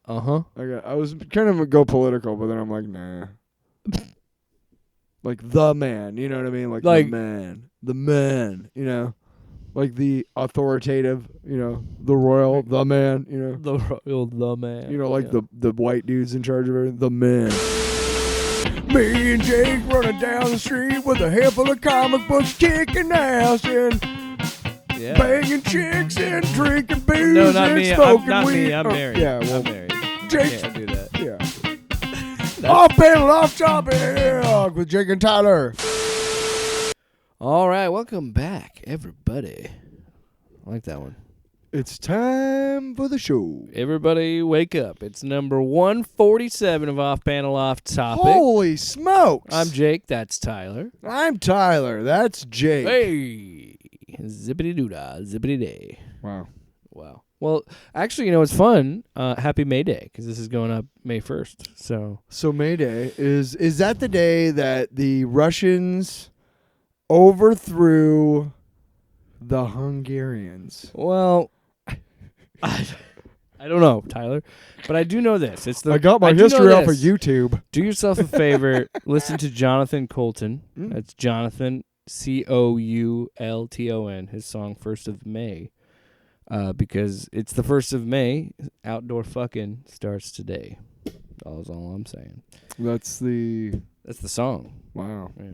Uh-huh. I was kind of go political, but then I'm like, nah. Like the man, you know what I mean? Like the man, you know? Like the authoritative, you know, the royal, the man, you know? The man. You know, like the white dudes in charge of everything, the man. Me and Jake running down the street with a handful of comic books, kicking ass and banging chicks and drinking booze No, not and me. smoking Not weed. me. I'm married. Yeah, well, I'm married. Jake. Can't do that. Yeah. Off panel, off topic with Jake and Tyler. All right, welcome back, everybody. I like that one. It's time for the show. Everybody wake up. It's number 147 of Off Panel Off Topic. Holy smokes. I'm Jake. That's Tyler. I'm Tyler. That's Jake. Hey. Zippity-doo-dah. Zippity-day. Wow. Well, actually, it's fun. Happy May Day, because this is going up May 1st. So May Day, is that the day that the Russians overthrew the Hungarians? Well, I don't know, Tyler, but I do know this. I got my history off of YouTube. Do yourself a favor. Listen to Jonathan Coulton. That's Jonathan, Coulton. His song "First of May," because it's the 1st of May. Outdoor fucking starts today. That's all I'm saying. That's the song. Wow. Yeah.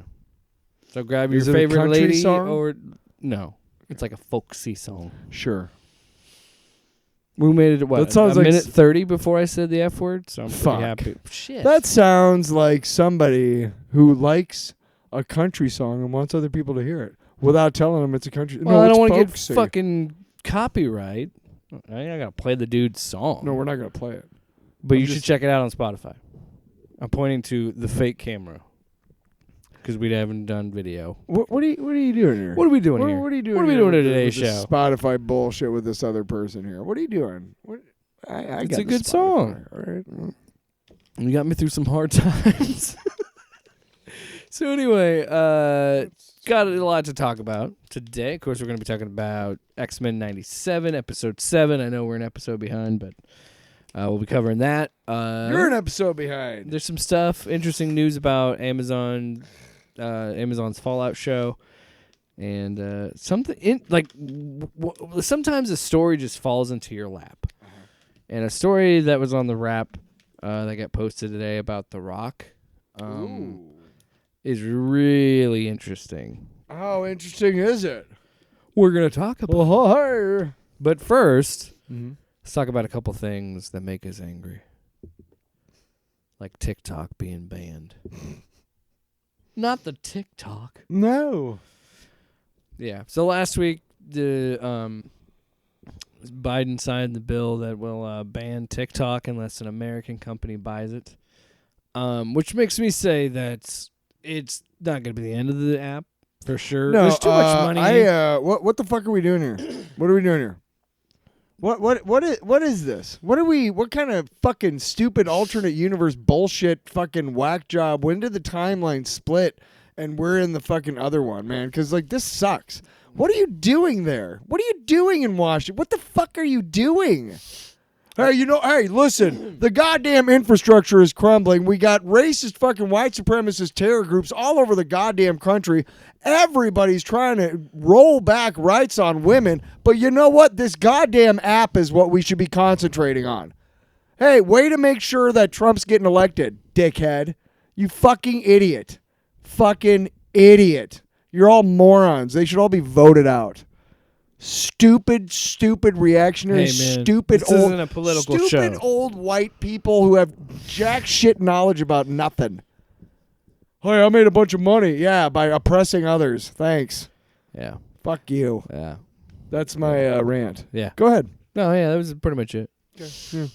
So grab your Is it a favorite country lady song? or no. It's like a folksy song. Sure. We made it, what, That sounds a like minute 30 before I said the F word? So I'm Fuck. pretty happy. Shit. That sounds like somebody who likes a country song and wants other people to hear it without telling them it's a country. Well, no, I don't want to get fucking copyright. I ain't got to play the dude's song. No, we're not going to play it. But you should check it out on Spotify. I'm pointing to the fake camera because we haven't done video. What are you doing here? What are we doing here? What are you doing? What are we here doing in with today's this show? Spotify bullshit with this other person here. What are you doing? I It's got a the good Spotify, song. All right. You got me through some hard times. So anyway, got a lot to talk about today. Of course, we're going to be talking about X-Men 97, Episode 7. I know we're an episode behind, but we'll be covering that. You're an episode behind. There's some stuff, interesting news about Amazon's Fallout show. And something sometimes a story just falls into your lap. And a story that was on the Wrap that got posted today about The Rock is really interesting. How interesting is it? We're going to talk about it. Hey. But first, let's talk about a couple things that make us angry. Like TikTok being banned. Not the TikTok. No. Yeah. So last week, the Biden signed the bill that will ban TikTok unless an American company buys it, which makes me say that it's not going to be the end of the app for sure. No, There's too much money. What the fuck are we doing here? What are we doing here? What is this? What kind of fucking stupid alternate universe bullshit fucking whack job? When did the timeline split and we're in the fucking other one, man? Because like this sucks. What are you doing there? What are you doing in Washington? What the fuck are you doing? Hey, listen, the goddamn infrastructure is crumbling. We got racist fucking white supremacist terror groups all over the goddamn country. Everybody's trying to roll back rights on women. But you know what? This goddamn app is what we should be concentrating on. Hey, way to make sure that Trump's getting elected, dickhead. You fucking idiot. Fucking idiot. You're all morons. They should all be voted out. Stupid reactionary, Hey, man, stupid this old, isn't a political stupid show. old white people who have jack shit knowledge about nothing. Hey, I made a bunch of money. Yeah, by oppressing others. Thanks. Yeah. Fuck you. Yeah. That's my rant. Yeah. Go ahead. No, yeah, that was pretty much it. Yeah.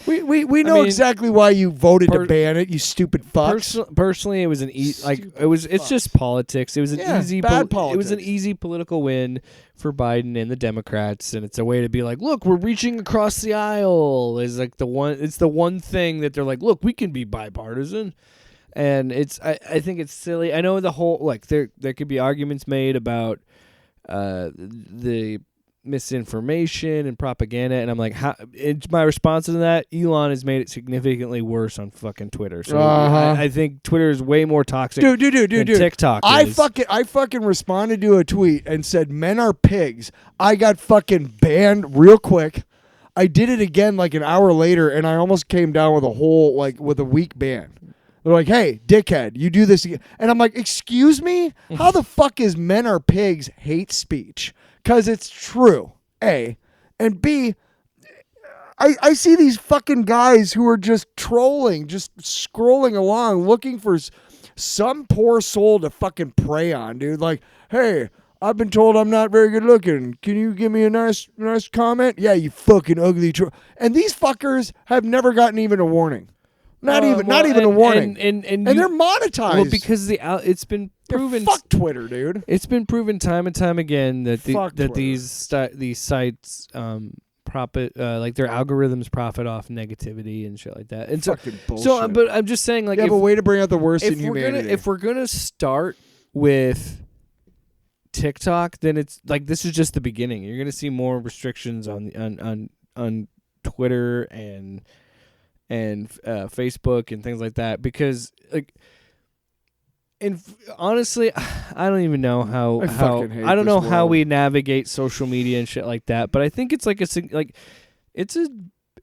We know exactly why you voted to ban it, you stupid fucks. Personally, it was it's just politics. It was an bad politics. It was an easy political win for Biden and the Democrats, and it's a way to be like, look, we're reaching across the aisle. It's the one thing that they're like, look, we can be bipartisan. And I think it's silly. I know the whole there could be arguments made about the misinformation and propaganda, and I'm like, how? It's my response to that. Elon has made it significantly worse on fucking Twitter. So I think Twitter is way more toxic. Dude. Than TikTok is. I fucking responded to a tweet and said men are pigs. I got fucking banned real quick. I did it again like an hour later, and I almost came down with with a week ban. They're like, hey, dickhead, you do this again. And I'm like, excuse me? How the fuck is men are pigs hate speech? Because it's true, A. And B, I see these fucking guys who are just trolling, just scrolling along, looking for some poor soul to fucking prey on, dude. Like, hey, I've been told I'm not very good looking. Can you give me a nice comment? Yeah, you fucking ugly troll. And these fuckers have never gotten even a warning. Not even a warning. And they're monetized. Well, because it's been proven. Fuck Twitter, dude. It's been proven time and time again that these sites profit, like their algorithms profit off negativity and shit like that. And fucking bullshit. So, but I'm just saying, like, you have a way to bring out the worst in humanity. If we're gonna start with TikTok, then it's like this is just the beginning. You're gonna see more restrictions on Twitter and Facebook and things like that, because like, and honestly, I don't even know how I don't know how we navigate social media and shit like that. But I think it's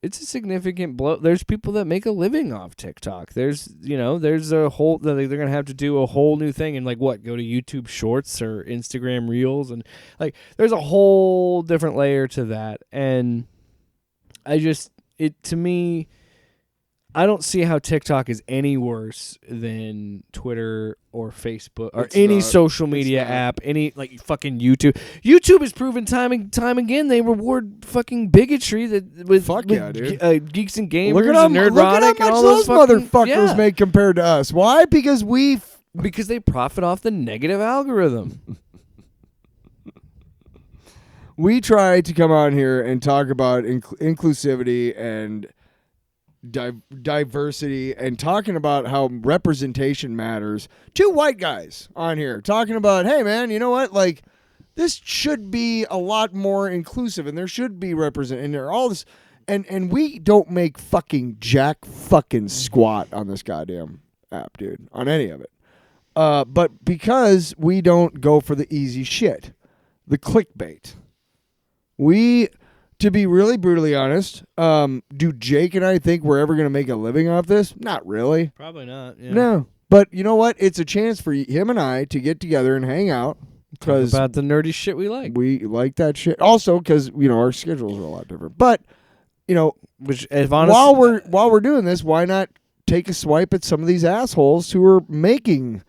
it's a significant blow. There's people that make a living off TikTok. There's a whole, they're gonna have to do a whole new thing and go to YouTube Shorts or Instagram Reels, and like there's a whole different layer to that. And to me, I don't see how TikTok is any worse than Twitter or Facebook or any social media app, any like fucking YouTube. YouTube has proven time and time again they reward fucking bigotry dude. Geeks and gamers and Nerdrotic. Look at how much those motherfuckers make compared to us. Why? Because because they profit off the negative algorithm. We try to come on here and talk about inclusivity and diversity and talking about how representation matters. Two white guys on here talking about, hey man, you know what? Like, this should be a lot more inclusive and there should be and there all this, and we don't make fucking jack fucking squat on this goddamn app, dude, on any of it. But because we don't go for the easy shit, the clickbait, to be really brutally honest, do Jake and I think we're ever going to make a living off this? Not really. Probably not. Yeah. No. But you know what? It's a chance for him and I to get together and hang out. Talk about the nerdy shit we like. We like that shit. Also, because, our schedules are a lot different. But, which, if honestly, while we're doing this, why not take a swipe at some of these assholes who are making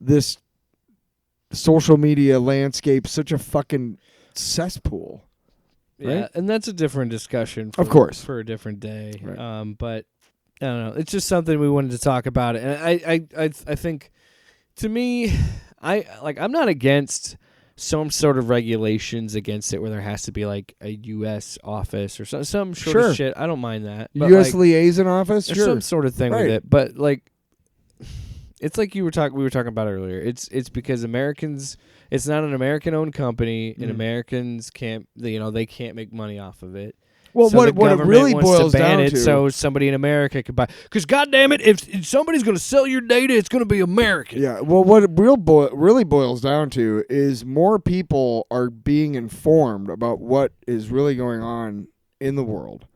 this social media landscape such a fucking cesspool? Yeah, right? And that's a different discussion. Of course, for a different day. Right. But I don't know. It's just something we wanted to talk about. And I think, to me, I'm not against some sort of regulations against it where there has to be like a U.S. office or some sort of shit. I don't mind that. But U.S. liaison office, or some sort of thing with it. But like, it's like we were talking about earlier. It's because Americans. It's not an American-owned company, and Americans can't. They can't make money off of it. Well, so what it really boils down to, so somebody in America could buy. Because goddamn it, if somebody's going to sell your data, it's going to be American. Yeah. Well, what it really boils down to is more people are being informed about what is really going on in the world.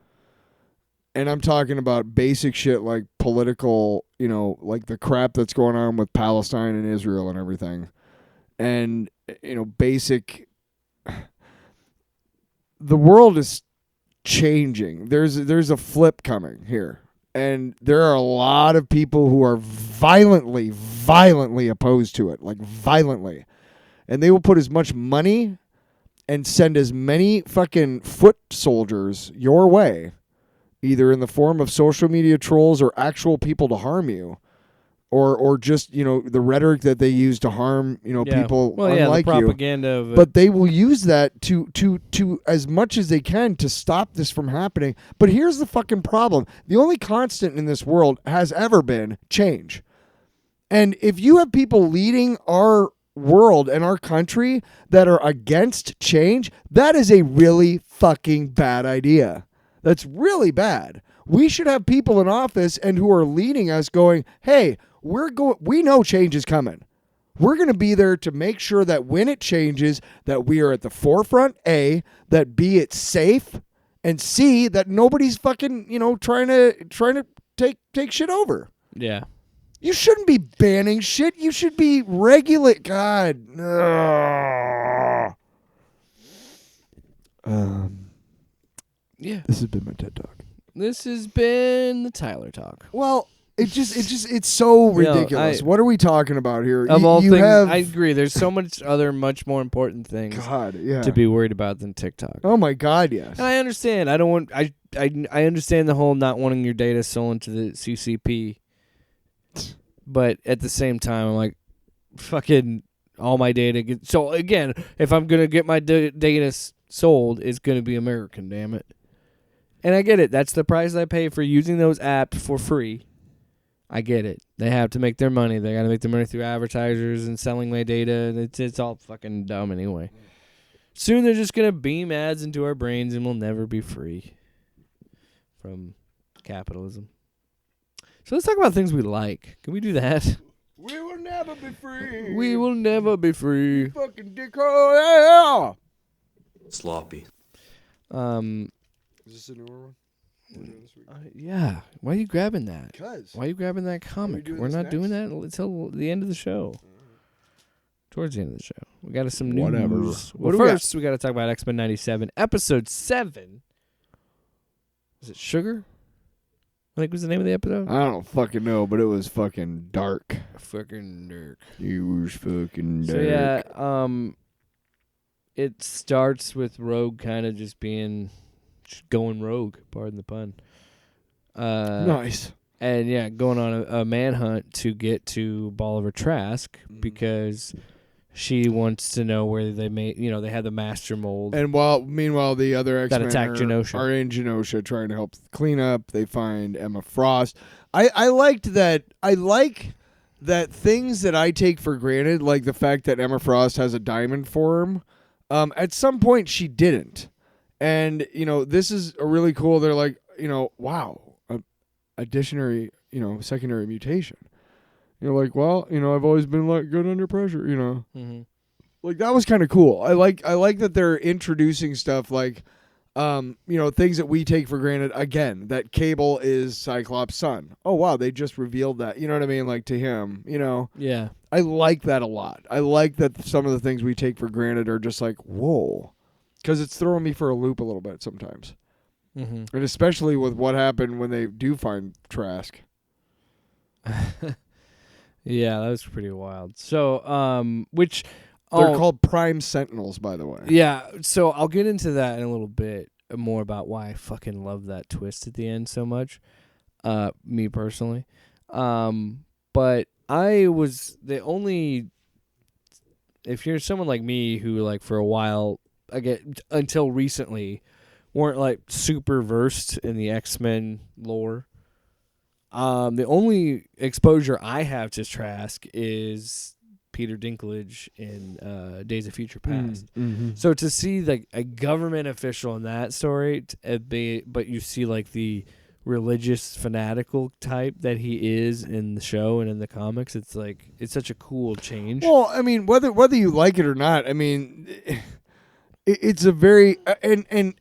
And I'm talking about basic shit like political, like the crap that's going on with Palestine and Israel and everything. And, basic, the world is changing. There's a flip coming here. And there are a lot of people who are violently opposed to it, like violently. And they will put as much money and send as many fucking foot soldiers your way, either in the form of social media trolls or actual people to harm you. Or just, the rhetoric that they use to harm, people unlike the propaganda you. Of it. But they will use that to as much as they can to stop this from happening. But here's the fucking problem. The only constant in this world has ever been change. And if you have people leading our world and our country that are against change, that is a really fucking bad idea. That's really bad. We should have people in office and who are leading us going, hey, we know change is coming. We're going to be there to make sure that when it changes, that we are at the forefront, A, that B, it's safe, and C, that nobody's fucking, trying to take shit over. Yeah. You shouldn't be banning shit. You should be regulate. God. Yeah. This has been my TED Talk. This has been the Tyler Talk. Well, it's so ridiculous. What are we talking about here? Of all things, I agree. There's so much more important things to be worried about than TikTok. Oh my God, yes. And I understand. I understand the whole not wanting your data stolen to the CCP. But at the same time, I'm like, fucking all my data. So again, if I'm gonna get my data sold, it's gonna be American. Damn it. And I get it. That's the price I pay for using those apps for free. I get it. They have to make their money. They got to make their money through advertisers and selling my data. It's all fucking dumb anyway. Soon they're just going to beam ads into our brains and we'll never be free from capitalism. So let's talk about things we like. Can we do that? We will never be free. We will never be free. You fucking dickhole. Yeah. Sloppy. Is this a newer one? Yeah. Why are you grabbing that? Because. Why are you grabbing that comic? We're not doing that until the end of the show. Towards the end of the show. We got some news. Whatever. Well, first, we got to talk about X-Men 97. Episode 7. Was it Sugar? I think was the name of the episode. I don't fucking know, but it was fucking dark. Fucking dark. It was fucking dark. So, yeah, it starts with Rogue kind of just going rogue, pardon the pun. Nice. And yeah, going on a manhunt to get to Bolivar Trask because she wants to know where they made, they had the master mold. And meanwhile, the other X-Men that attacked Genosha are in Genosha trying to help clean up. They find Emma Frost. I liked that. I like that things that I take for granted, like the fact that Emma Frost has a diamond form. At some point, she didn't. And, this is a really cool, they're like, wow, additionary, secondary mutation. You're like, well, I've always been like good under pressure, Mm-hmm. Like that was kind of cool. I like that they're introducing stuff like, things that we take for granted. Again, that Cable is Cyclops' son. Oh, wow, they just revealed that. You know what I mean? Like to him, Yeah. I like that a lot. I like that some of the things we take for granted are just like, whoa. Because it's throwing me for a loop a little bit sometimes. Mm-hmm. And especially with what happened when they do find Trask. Yeah, that was pretty wild. So, which... They're called Prime Sentinels, by the way. Yeah, so I'll get into that in a little bit more about why I fucking love that twist at the end so much. Me personally. But I was the only... If you're someone like me who, like, for a while... until recently, weren't like super versed in the X-Men lore. The only exposure I have to Trask is Peter Dinklage in Days of Future Past. Mm-hmm. So to see like a government official in that story, but you see like the religious fanatical type that he is in the show and in the comics, it's like it's such a cool change. Well, I mean, whether you like it or not, I mean. It's a very and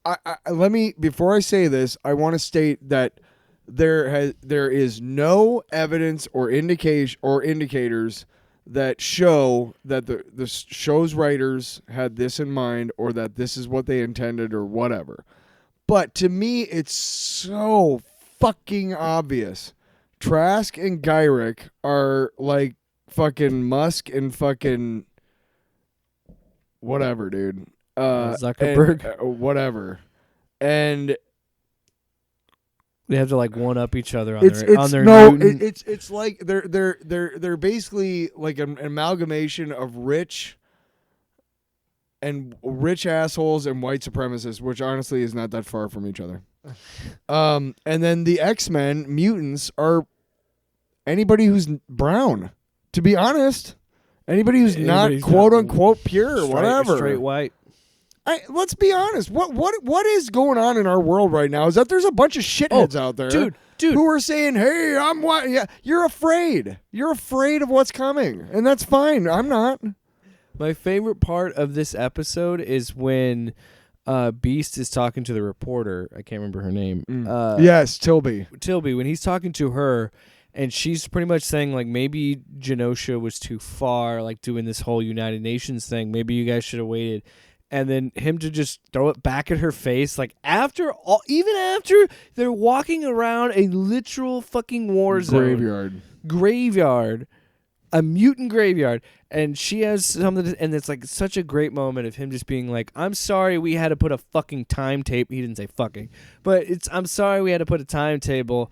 I let me before I say this, I want to state that there is no evidence or indicators that show that the show's writers had this in mind or that this is what they intended or whatever. But to me, it's so fucking obvious. Trask and Gyrick are like fucking Musk and fucking. Whatever, dude. Zuckerberg. And, whatever. And they have to like one up each other on their it's like they're basically like an amalgamation of rich assholes and white supremacists, which honestly is not that far from each other. And then the X-Men mutants are anybody who's brown. To be honest. Anybody who's not Anybody's quote not unquote pure or whatever. straight white. Let's be honest. What is going on in our world right now is that there's a bunch of shitheads out there, dude, who are saying, "Hey, I'm white." Yeah, you're afraid. You're afraid of what's coming, and that's fine. I'm not. My favorite part of this episode is when Beast is talking to the reporter. I can't remember her name. Yes, Tilby, when he's talking to her, and she's pretty much saying, like, maybe Genosha was too far, like, doing this whole United Nations thing. Maybe you guys should have waited. And then him to just throw it back at her face, like, even after they're walking around a literal fucking war zone. Graveyard. A mutant graveyard. And she has something, and it's, like, such a great moment of him just being like, I'm sorry we had to put a fucking timetable. He didn't say fucking. But I'm sorry we had to put a timetable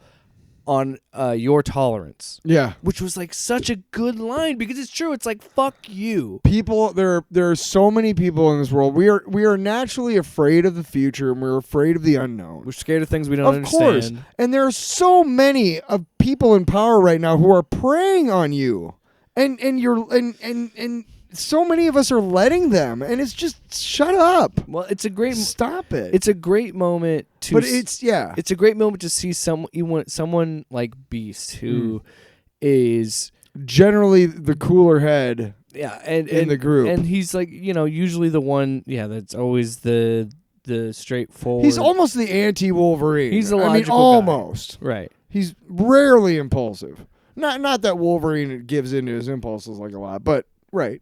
on your tolerance. Yeah. Which was like such a good line because it's true. It's like, fuck you. People, there are so many people in this world. We are naturally afraid of the future, and we're afraid of the unknown. We're scared of things we don't understand. Of course. And there are so many of people in power right now who are preying on you. And so many of us are letting them, and it's just shut up. Well, stop it. It's a great moment to. But it's a great moment to see someone like Beast who is generally the cooler head. Yeah, and in the group, and he's like, usually the one. Yeah, that's always the straightforward. He's almost the anti-Wolverine. He's a logical almost guy. Right. He's rarely impulsive. Not that Wolverine gives into his impulses like a lot, but right.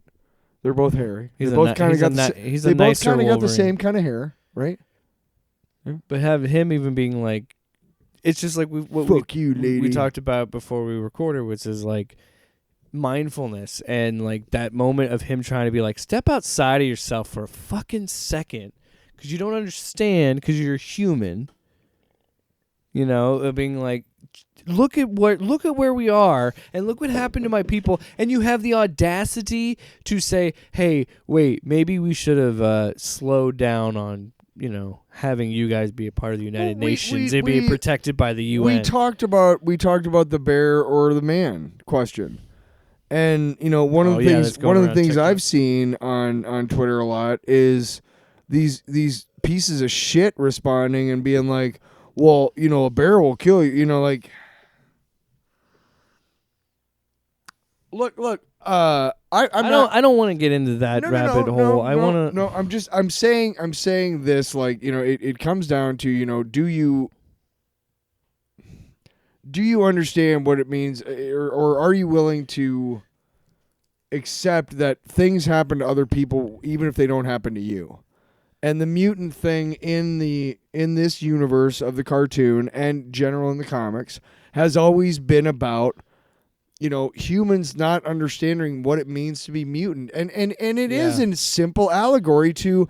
They're both hairy. They both kind of got the same kind of hair, right? Yeah. But have him even being like, it's just like we talked about before we recorded, which is like mindfulness and like that moment of him trying to be like, step outside of yourself for a fucking second because you don't understand because you're human. Being like, look at where we are and look what happened to my people, and you have the audacity to say, hey, wait, maybe we should have slowed down on having you guys be a part of the United Nations and be protected by the UN. We talked about the bear or the man question, and one of the things I've seen on Twitter a lot is these pieces of shit responding and being like, well, a bear will kill you. Like, look. I don't want to get into that rabbit hole. I'm saying this, like, it comes down to, do you understand what it means, or are you willing to accept that things happen to other people even if they don't happen to you? And the mutant thing in this universe of the cartoon and general in the comics has always been about, humans not understanding what it means to be mutant. And it is a simple allegory to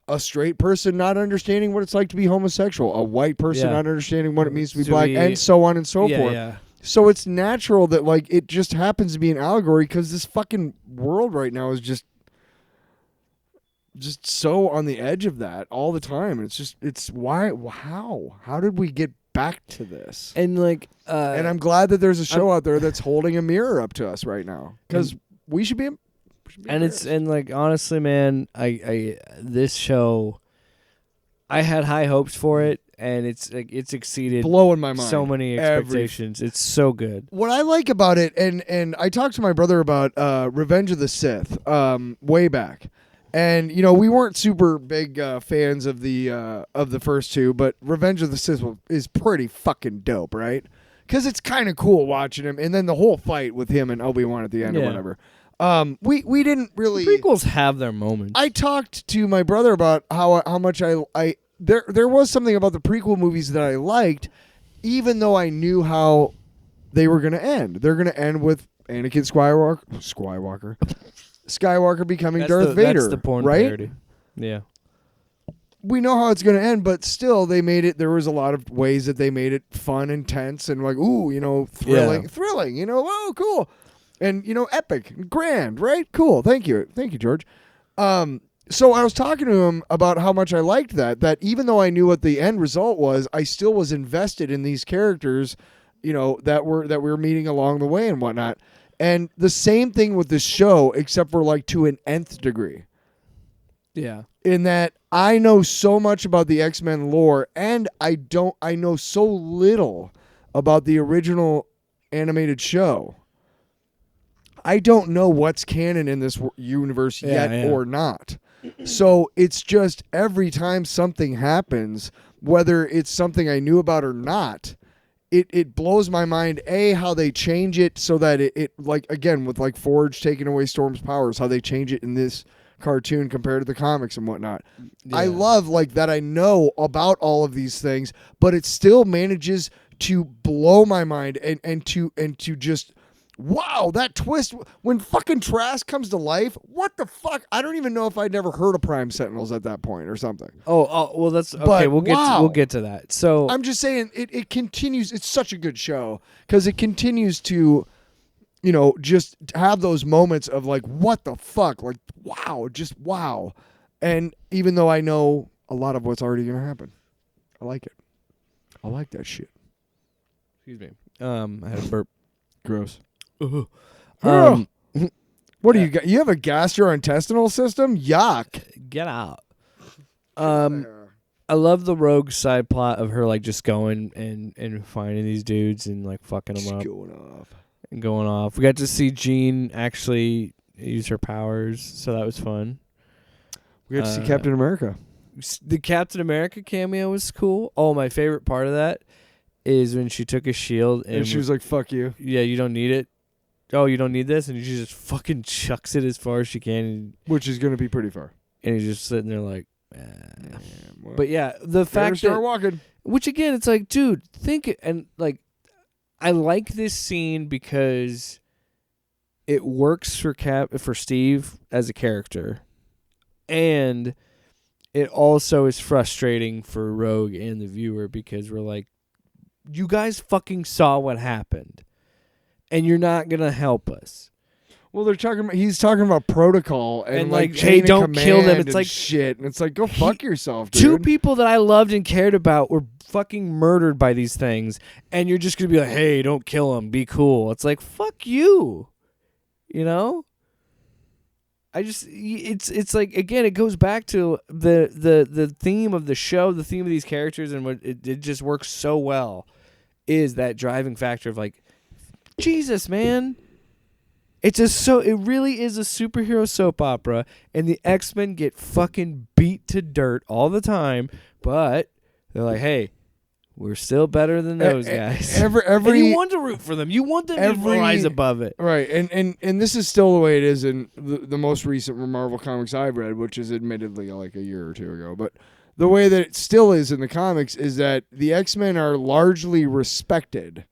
a straight person not understanding what it's like to be homosexual, a white person not understanding what it means to be black, and so on and so forth. Yeah. So it's natural that, like, it just happens to be an allegory because this fucking world right now is just so on the edge of that all the time. How did we get back to this? And like, and I'm glad that there's a show out there that's holding a mirror up to us right now, because we should be. And like, honestly, man, I this show, I had high hopes for it, and it's exceeded, blowing my mind, so many expectations. It's so good. What I like about it, and I talked to my brother about Revenge of the Sith way back. And we weren't super big fans of the first two, but Revenge of the Sith is pretty fucking dope, right? Because it's kind of cool watching him, and then the whole fight with him and Obi-Wan at the end or whatever. We didn't really. The prequels have their moments. I talked to my brother about how much there was something about the prequel movies that I liked, even though I knew how they were going to end. They're going to end with Anakin Skywalker becoming Darth Vader. That's the porn right? parody. Yeah. We know how it's going to end, but still, they made it. There was a lot of ways that they made it fun and tense and like, ooh, thrilling. Oh, cool, and epic, grand, right? Cool. Thank you, George. So I was talking to him about how much I liked that. That even though I knew what the end result was, I still was invested in these characters, that we were meeting along the way and whatnot. And the same thing with this show, except for like to an nth degree. Yeah. In that I know so much about the X-Men lore, and I know so little about the original animated show. I don't know what's canon in this universe yet or not. So it's just every time something happens, whether it's something I knew about or not, it blows my mind, how they change it so that it like, again, with like Forge taking away Storm's powers, how they change it in this cartoon compared to the comics and whatnot. Yeah. I love like that I know about all of these things, but it still manages to blow my mind and to just, wow, that twist when fucking Trask comes to life. What the fuck? I don't even know if I'd never heard of Prime Sentinels at that point or something. Oh, well, that's okay. But, we'll get to that. So I'm just saying it continues. It's such a good show because it continues to, just have those moments of like, what the fuck? Like, wow, just wow. And even though I know a lot of what's already going to happen, I like it. I like that shit. Excuse me. I had a burp. Gross. What do you got? You have a gastrointestinal system? Yuck. Get out. I love the rogue side plot of her like just going and finding these dudes and like fucking them up. Going off. We got to see Jean actually use her powers, so that was fun. We got to see Captain America. The Captain America cameo was cool. Oh, my favorite part of that is when she took a shield and she was like, "Fuck you." Yeah, you don't need it. Oh, you don't need this, and she just fucking chucks it as far as she can, which is gonna be pretty far. And he's just sitting there like, but yeah, the fact that walking. Which again, it's like, dude, think and like. I like this scene because it works for Steve as a character, and it also is frustrating for Rogue and the viewer because we're like, you guys fucking saw what happened, and you're not gonna help us. Well, he's talking about protocol and like hey, don't kill them. It's like shit, and it's like, go fuck yourself, dude. Two people that I loved and cared about were fucking murdered by these things, and you're just gonna be like, hey, don't kill them, be cool. It's like, fuck you, it's like, again, it goes back to the theme of the show, the theme of these characters, and what it just works so well is that driving factor of like, Jesus, man. It really is a superhero soap opera, and the X-Men get fucking beat to dirt all the time, but they're like, hey, we're still better than those guys. And you want to root for them. You want them to rise above it. Right, and this is still the way it is in the most recent Marvel comics I've read, which is admittedly like a year or two ago, but the way that it still is in the comics is that the X-Men are largely respected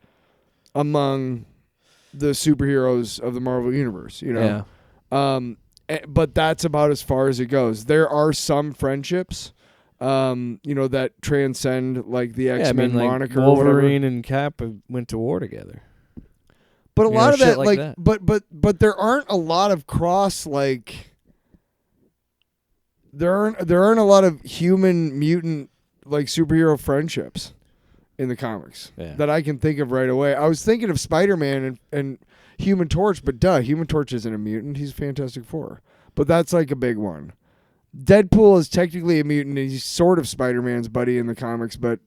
among the superheroes of the Marvel universe, Yeah. But that's about as far as it goes. There are some friendships, that transcend like the X-Men moniker. Wolverine and Cap went to war together. But a lot of that, like that. But there aren't a lot of cross like. There aren't a lot of human mutant like superhero friendships in the comics that I can think of right away. I was thinking of Spider-Man and Human Torch, but Human Torch isn't a mutant. He's Fantastic Four. But that's like a big one. Deadpool is technically a mutant. He's sort of Spider-Man's buddy in the comics, but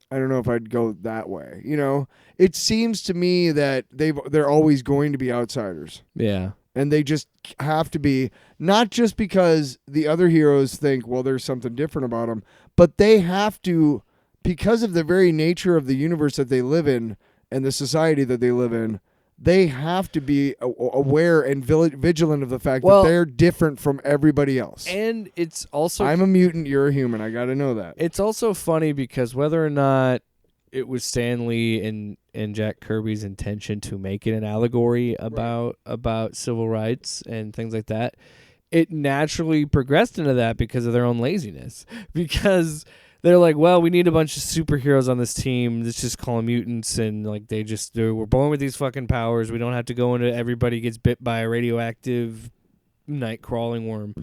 I don't know if I'd go that way. It seems to me that they're always going to be outsiders. Yeah. And they just have to be, not just because the other heroes think, well, there's something different about them, but they have to, because of the very nature of the universe that they live in and the society that they live in, they have to be aware and vigilant of the fact that they're different from everybody else. And it's also... I'm a mutant, you're a human. I got to know that. It's also funny because whether or not it was Stan Lee and Jack Kirby's intention to make it an allegory about civil rights and things like that, it naturally progressed into that because of their own laziness. Because... they're like, well, we need a bunch of superheroes on this team. Let's just call them mutants. And like we're born with these fucking powers. We don't have to go into everybody gets bit by a radioactive night crawling worm.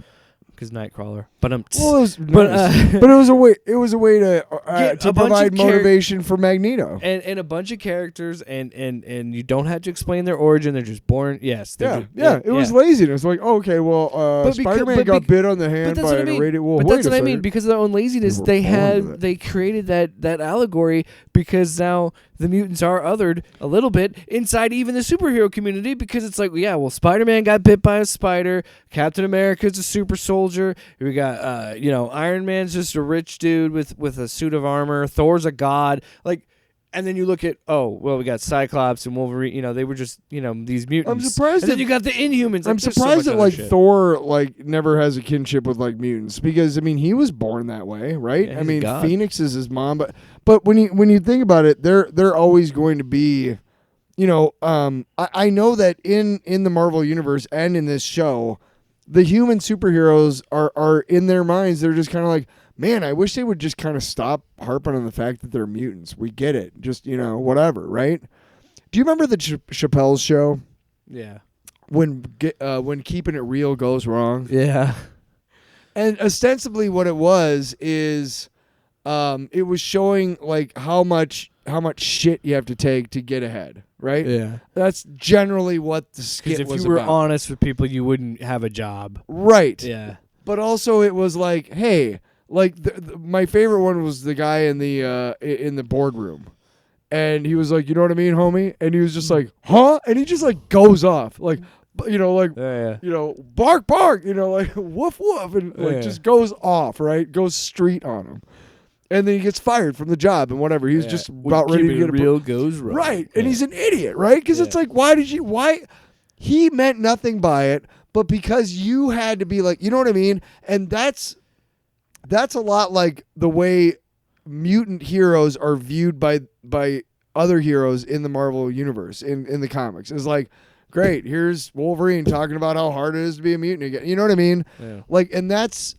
because Nightcrawler. But Well, it was but nice. But it was a way. It was a way to Get a bunch provide of motivation for Magneto. and a bunch of characters, and you don't have to explain their origin. They're just born. Yes. It was laziness. Like, okay, well, Spider-Man got bit on the hand by an irradiated. Well, but wait that's what I mean. Because of their own laziness, They were born with it. they created that allegory because now the mutants are othered a little bit inside even the superhero community, because it's like, yeah, well, Spider-Man got bit by a spider. Captain America's a super soldier. We got, Iron Man's just a rich dude with a suit of armor. Thor's a god. Like, and then you look at, we got Cyclops and Wolverine. They were just, these mutants. I'm surprised. And then you got the Inhumans. I'm surprised that Thor never has a kinship with mutants, because he was born that way, right? Yeah, he's a god. Phoenix is his mom, but when you think about it, they're always going to be, I know that in the Marvel universe and in this show, the human superheroes are in their minds. They're just kind of like, man, I wish they would just kind of stop harping on the fact that they're mutants. We get it. Just, whatever, right? Do you remember the Chappelle's show? Yeah. When keeping it real goes wrong? Yeah. And ostensibly what it was is it was showing how much shit you have to take to get ahead, right? Yeah. That's generally what the skit was about. Because if you were honest with people, you wouldn't have a job. Right. Yeah. But also it was like, hey, my favorite one was the guy in the boardroom, and he was like, you know what I mean, homie? And he was just like, huh? And he just goes off bark, bark, woof woof, and just goes off, right? Goes street on him, and then he gets fired from the job and whatever. He was just about ready to get real goes wrong. right, and he's an idiot, right? Because it's like, why he meant nothing by it, but because you had to be like, you know what I mean? And that's a lot like the way mutant heroes are viewed by other heroes in the Marvel universe, in the comics. It's like, great, here's Wolverine talking about how hard it is to be a mutant again. You know what I mean? Yeah. And that's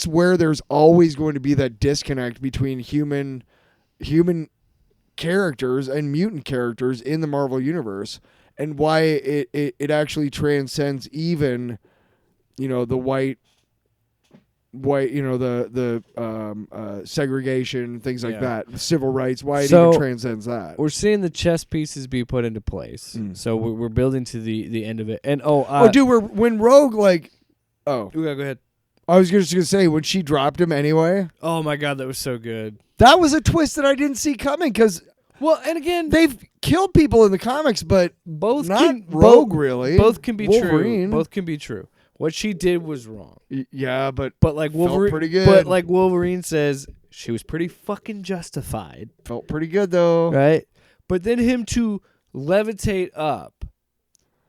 where there's always going to be that disconnect between human characters and mutant characters in the Marvel universe, and why it actually transcends even, the white, the segregation, things like that, civil rights, why it even transcends that. We're seeing the chess pieces be put into place. So we're building to the end of it. And when Rogue go ahead. I was just gonna say, when she dropped him anyway. Oh my God, that was so good. That was a twist that I didn't see coming, because and again, they've killed people in the comics, but both not Rogue really. Both can be Wolverine. true. Both can be true. What she did was wrong. Yeah, but Wolverine, felt pretty good. But Wolverine says, she was pretty fucking justified. Felt pretty good though, right? But then him to levitate up,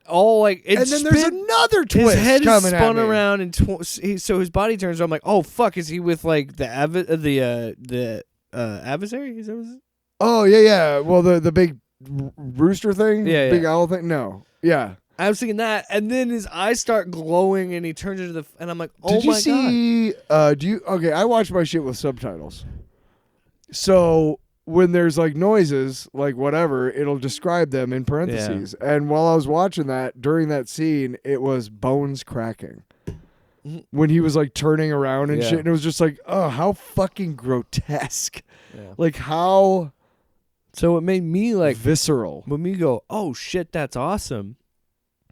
and then there's another twist. His head coming is spun at me. around, and so his body turns around. I'm like, oh fuck, is he with the adversary? Is that what it is? Oh yeah. Well, the big rooster thing, big owl thing. No, yeah. I was thinking that, and then his eyes start glowing, and he turns into and I'm like, oh Did you my see, God. Okay, I watch my shit with subtitles. So when there's noises, whatever, it'll describe them in parentheses. Yeah. And while I was watching that, during that scene, it was bones cracking. When he was turning around and shit, and it was just oh, how fucking grotesque. Yeah. How. So it made me visceral. When we go, oh shit, that's awesome,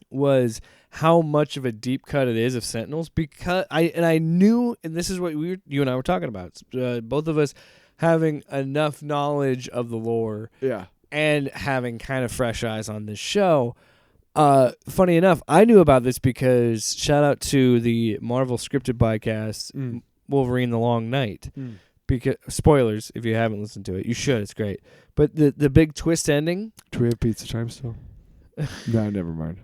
was how much of a deep cut it is of Sentinels, because I knew, and this is what you and I were talking about, both of us having enough knowledge of the lore, and having kind of fresh eyes on this show. Funny enough, I knew about this because shout out to the Marvel scripted podcast, Wolverine: The Long Night. Because spoilers, if you haven't listened to it, you should. It's great. But the big twist ending. Do we have pizza time still? No, never mind.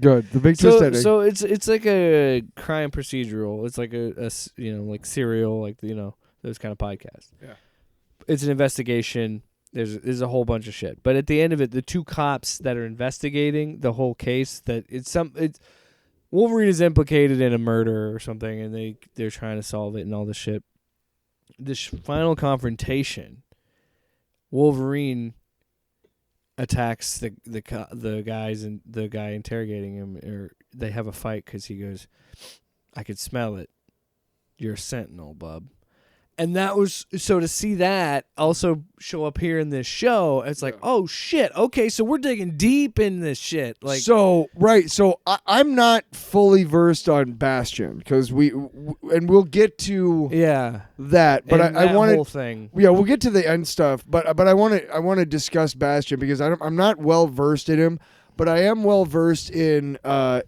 Good. The big twist ending. So it's like a crime procedural. It's like a Serial, those kind of podcasts. Yeah. It's an investigation. There's a whole bunch of shit. But at the end of it, the two cops that are investigating the whole case, that it's Wolverine is implicated in a murder or something, and they're trying to solve it and all this shit. This final confrontation, Wolverine attacks the guys, and the guy interrogating him, or they have a fight because he goes, I could smell it. You're a sentinel, bub. And that was so to see that also show up here in this show. It's like, oh shit. Okay, so we're digging deep in this shit. Like, so right. So I'm not fully versed on Bastion because we'll get to that. But I want whole thing. Yeah, we'll get to the end stuff. But I want to discuss Bastion because I'm not well versed in him. But I am well versed in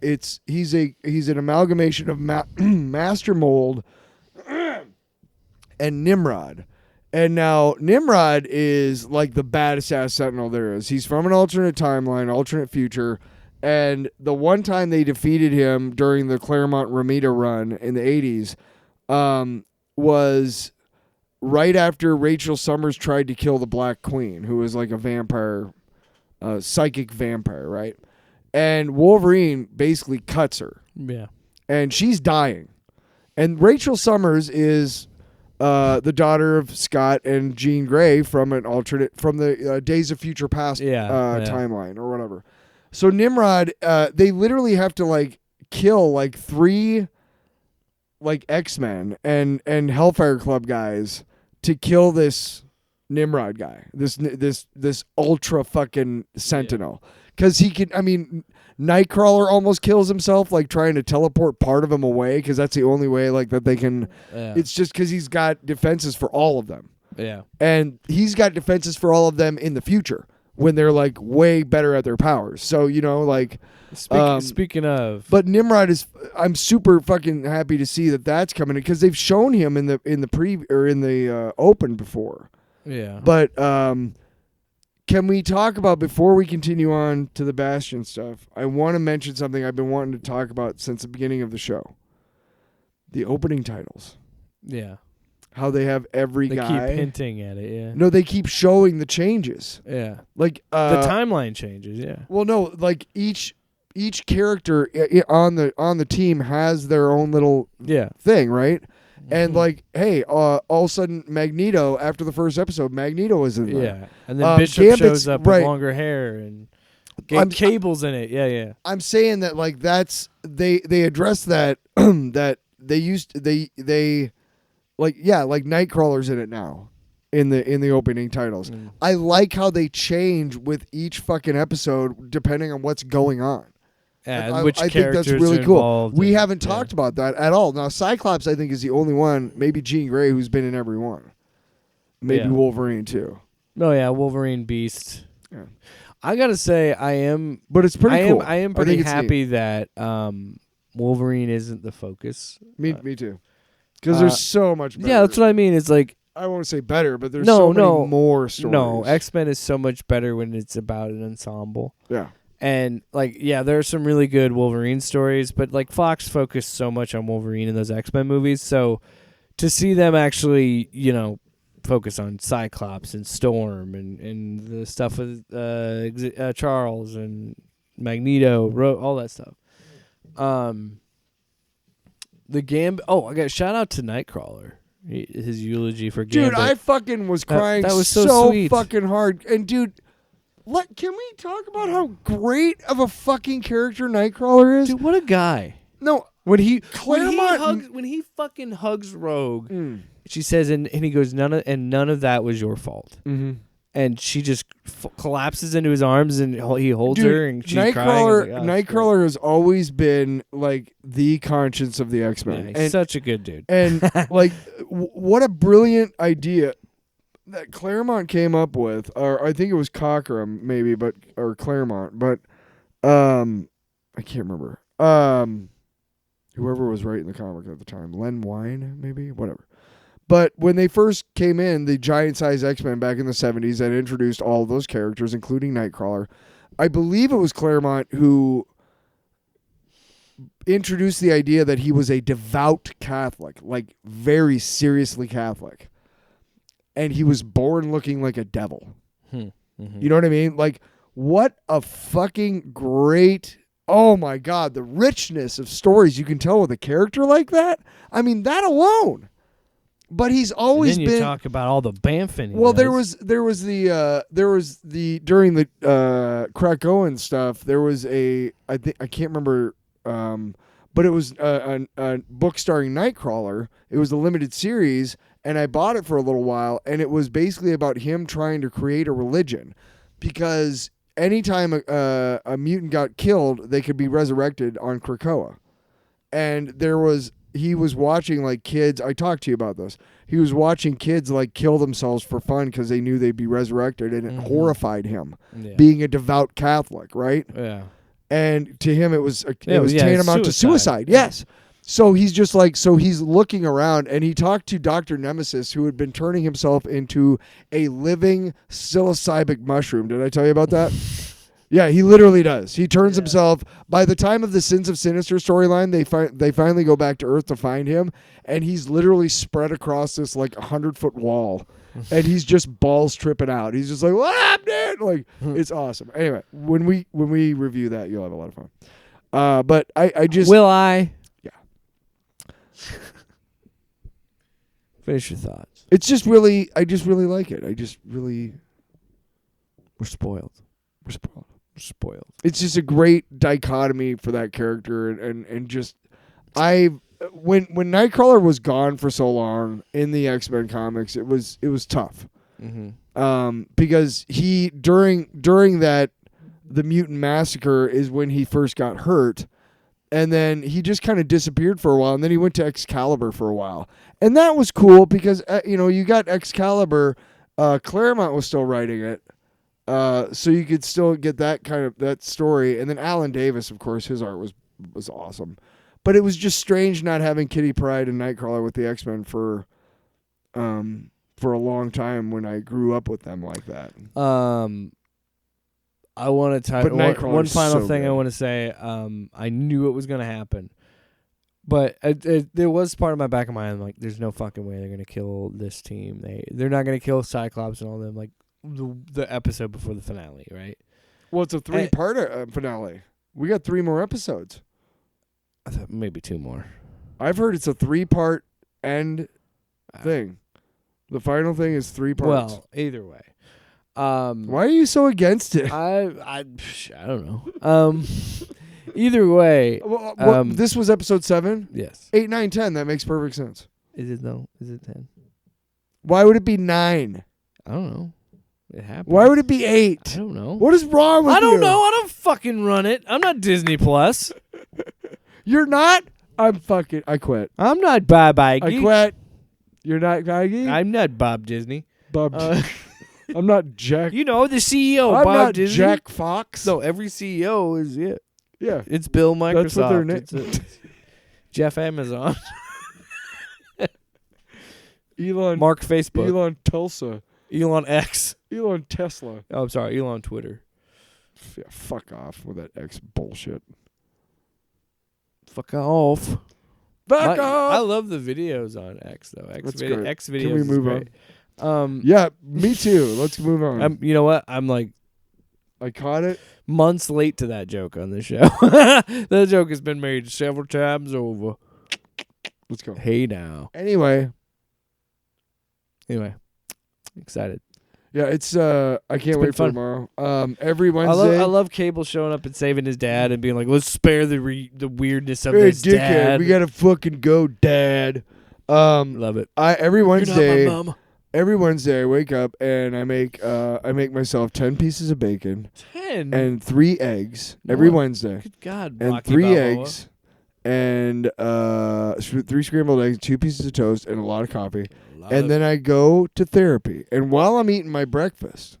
he's an amalgamation of Master Mold and Nimrod. And now Nimrod is like the baddest ass sentinel there is. He's from an alternate timeline, alternate future. And the one time they defeated him during the Claremont Ramita run in the 80s was right after Rachel Summers tried to kill the Black Queen, who was like a vampire, psychic vampire, right? And Wolverine basically cuts her. Yeah. And she's dying. And Rachel Summers is the daughter of Scott and Jean Grey from the Days of Future Past timeline or whatever. So Nimrod, they literally have to like kill like 3 like X-Men and Hellfire Club guys to kill this Nimrod guy, this ultra fucking sentinel. Because he can, I mean, Nightcrawler almost kills himself, like trying to teleport part of him away, because that's the only way, like, that they can. Yeah. It's just because he's got defenses for all of them. Yeah. And he's got defenses for all of them in the future when they're, like, way better at their powers. So, you know, like. Speaking of. But Nimrod is. I'm super fucking happy to see that that's coming in, because they've shown him in the open before. Yeah. But, can we talk about, before we continue on to the Bastion stuff, I want to mention something I've been wanting to talk about since the beginning of the show. The opening titles. Yeah. How they have every guy. They keep hinting at it, yeah. No, they keep showing the changes. Yeah. Like the timeline changes, yeah. Well, no, like each character on the team has their own little thing, right? And like, hey, all of a sudden, Magneto, after the first episode, Magneto is in there. Yeah, and then Bishop shows up with longer hair and Cable's in it. Yeah, yeah. I'm saying that like that's they address that that they like Nightcrawler's in it now in the opening titles. I like how they change with each fucking episode depending on what's going on. Yeah, I think that's really cool. We haven't talked about that at all. Now, Cyclops, I think, is the only one, maybe Jean Grey, who's been in every one. Maybe Wolverine, too. Oh, yeah, Wolverine, Beast. Yeah. I got to say, I am... But it's pretty cool. I am pretty happy that Wolverine isn't the focus. Me too. Because there's so much better. Yeah, that's what I mean. It's like... I won't say better, but there's so many more stories. No, X-Men is so much better when it's about an ensemble. Yeah. And, like, yeah, there are some really good Wolverine stories, but, like, Fox focused so much on Wolverine in those X-Men movies, so to see them actually, you know, focus on Cyclops and Storm and the stuff with Charles and Magneto, all that stuff. I got shout out to Nightcrawler. His eulogy for Gambit. Dude, I fucking was crying that was so sweet. Fucking hard. And, dude... Can we talk about how great of a fucking character Nightcrawler is? Dude, what a guy. No. When he fucking hugs Rogue, she says, and he goes, none of that was your fault. Mm-hmm. And she just collapses into his arms, and he holds her, and she's crying. Nightcrawler has always been, like, the conscience of the X-Men. Yeah, he's such a good dude. And, like, what a brilliant idea that Claremont came up with, or I think it was Cockrum maybe, or Claremont, but I can't remember. Whoever was writing the comic at the time, Len Wein maybe, whatever. But when they first came in, the giant-size X-Men back in the 70s that introduced all of those characters, including Nightcrawler, I believe it was Claremont who introduced the idea that he was a devout Catholic, like very seriously Catholic. And he was born looking like a devil. Mm-hmm. You know what I mean? Like, what a fucking great... Oh, my God. The richness of stories you can tell with a character like that. I mean, that alone. But he's always been... Then you talk about all the bamfing. Well, there was the during the Krakoan stuff, there was I can't remember, but it was a book starring Nightcrawler. It was a limited series, and I bought it for a little while, and it was basically about him trying to create a religion, because anytime a mutant got killed, they could be resurrected on Krakoa. And he was watching like kids. I talked to you about this. He was watching kids like kill themselves for fun because they knew they'd be resurrected, and it horrified him, being a devout Catholic, right? Yeah. And to him, it was tantamount to suicide. Yes. So he's just like, he's looking around, and he talked to Dr. Nemesis, who had been turning himself into a living psilocybic mushroom. Did I tell you about that? Yeah, he literally does. He turns himself. By the time of the Sins of Sinister storyline, they finally go back to Earth to find him, and he's literally spread across this like 100-foot wall, and he's just balls tripping out. He's just like, "What up, dude?" Like, it's awesome. Anyway, when we review that, you'll have a lot of fun. But I just will I? Yeah. Finish your thoughts. It's just really, I just really like it. We're spoiled. We're spoiled. Spoiled. It's just a great dichotomy for that character, and just when Nightcrawler was gone for so long in the X-Men comics, it was tough. Mm-hmm. Because he during that the mutant massacre is when he first got hurt, and then he just kind of disappeared for a while, and then he went to Excalibur for a while, and that was cool because you got Excalibur. Claremont was still writing it. So you could still get that story, and then Alan Davis, of course, his art was awesome, but it was just strange not having Kitty Pryde and Nightcrawler with the X-Men for a long time when I grew up with them like that. I want to But one final so thing good. I want to say. I knew it was going to happen, but there was part of my back of my mind like, there's no fucking way they're going to kill this team. They're not going to kill Cyclops and all them like. The episode before the finale, right? Well, it's a 3-part finale. We got 3 more episodes. I thought maybe 2 more. I've heard it's a 3-part end thing. The final thing is 3 parts. Well, either way. Why are you so against it? I don't know. Either way. This was episode 7? Yes. 8, 9, 10. That makes perfect sense. Is it though? Is it 10? Why would it be 9? I don't know. It happened. Why would it be 8? I don't know. What is wrong with you? I don't know. I don't fucking run it. I'm not Disney Plus. You're not? I quit. I'm not Bob Iger. I quit. You're not Iger? I'm not Bob Disney. Bob. I'm not Jack. You know, the CEO, I'm Bob not Disney. Jack Fox. No, every CEO is it. Yeah. It's Bill Microsoft. That's what their name. It's Jeff Amazon. Elon. Mark Facebook. Elon Tulsa. Elon X. Elon Tesla. Oh, I'm sorry. Elon Twitter. Yeah, fuck off with that X bullshit. Fuck off. Fuck off. I love the videos on X though. That's great. X videos. Can we move is great. on? Yeah, me too. Let's move on. You know what? I'm like I caught it. months late to that joke on this show. That joke has been made several times over. Let's go. Hey now. Anyway, Excited. yeah, it's I can't wait for fun. tomorrow. Every Wednesday. I love Cable showing up and saving his dad and being like, let's spare the weirdness of Hey, this dickhead, dad. we gotta fucking go, Dad. Love it. Every Wednesday. You're not my mom. Every Wednesday, I wake up and I make myself 10 pieces of bacon 10? and 3 eggs every What? Wednesday, Good God, and Rocky 3 Balboa. eggs, and 3 scrambled eggs, 2 pieces of toast, and a lot of coffee. Love And it. then I go to therapy. And while I'm eating my breakfast,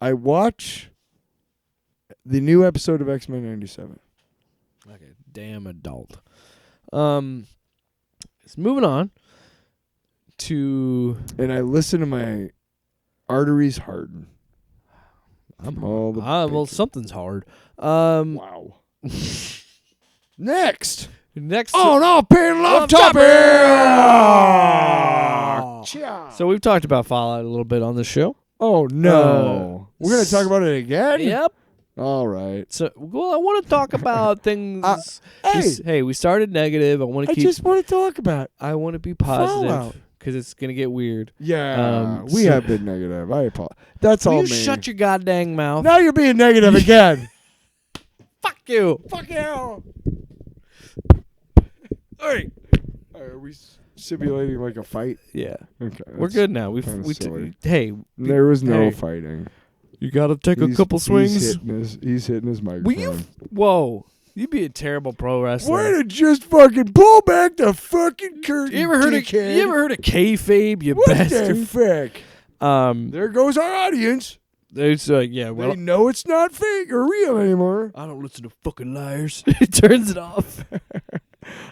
I watch the new episode of X-Men 97. Like a damn adult. It's moving on to And I listen to my arteries harden. All the well, bacon. something's hard. Wow. Next. Next. Oh, no, pin love topic. So we've talked about Fallout a little bit on the show. Oh, no. We're going to talk about it again? Yep. All right. So, well, I want to talk about things. Hey. We started negative. I want I to keep. just want to talk about I want to be Fallout. positive because it's gonna get weird. Yeah, we so- have been negative. I apologize. That's Will all you me. shut your goddamn mouth? Now you're being negative again. Fuck you. Fuck you. All right. Are we simulating like a fight? Yeah. Okay, We're good now. silly. Hey, There was no hey. fighting. You got to take a couple swings. He's hitting his microphone. Whoa. You'd be a terrible pro wrestler. Way to just fucking pull back the fucking curtain, You ever heard of kayfabe, you what bastard? the fuck? There goes our audience. It's like, yeah, well, They know it's not fake or real anymore. I don't listen to fucking liars. It turns it off.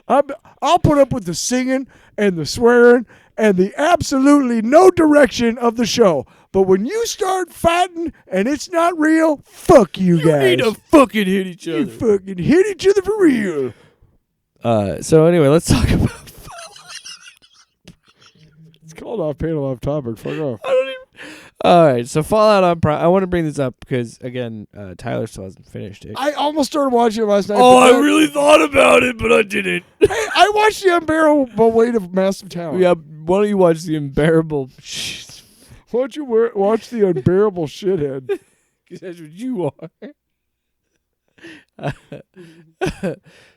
I'll put up with the singing and the swearing and the absolutely no direction of the show. But when you start fighting and it's not real, fuck you guys. You need to fucking hit each other. You fucking hit each other for real. So anyway, let's talk about It's called off panel, off topic. Fuck off. All right, so Fallout on Prime. I want to bring this up because, again, Tyler still hasn't finished it. I almost started watching it last night. Oh, I really thought about it, but I didn't. Hey, I watched The Unbearable Weight of Massive Talent. Yeah, why don't you watch The Unbearable? Why don't you watch The Unbearable Shithead? Because that's what you are.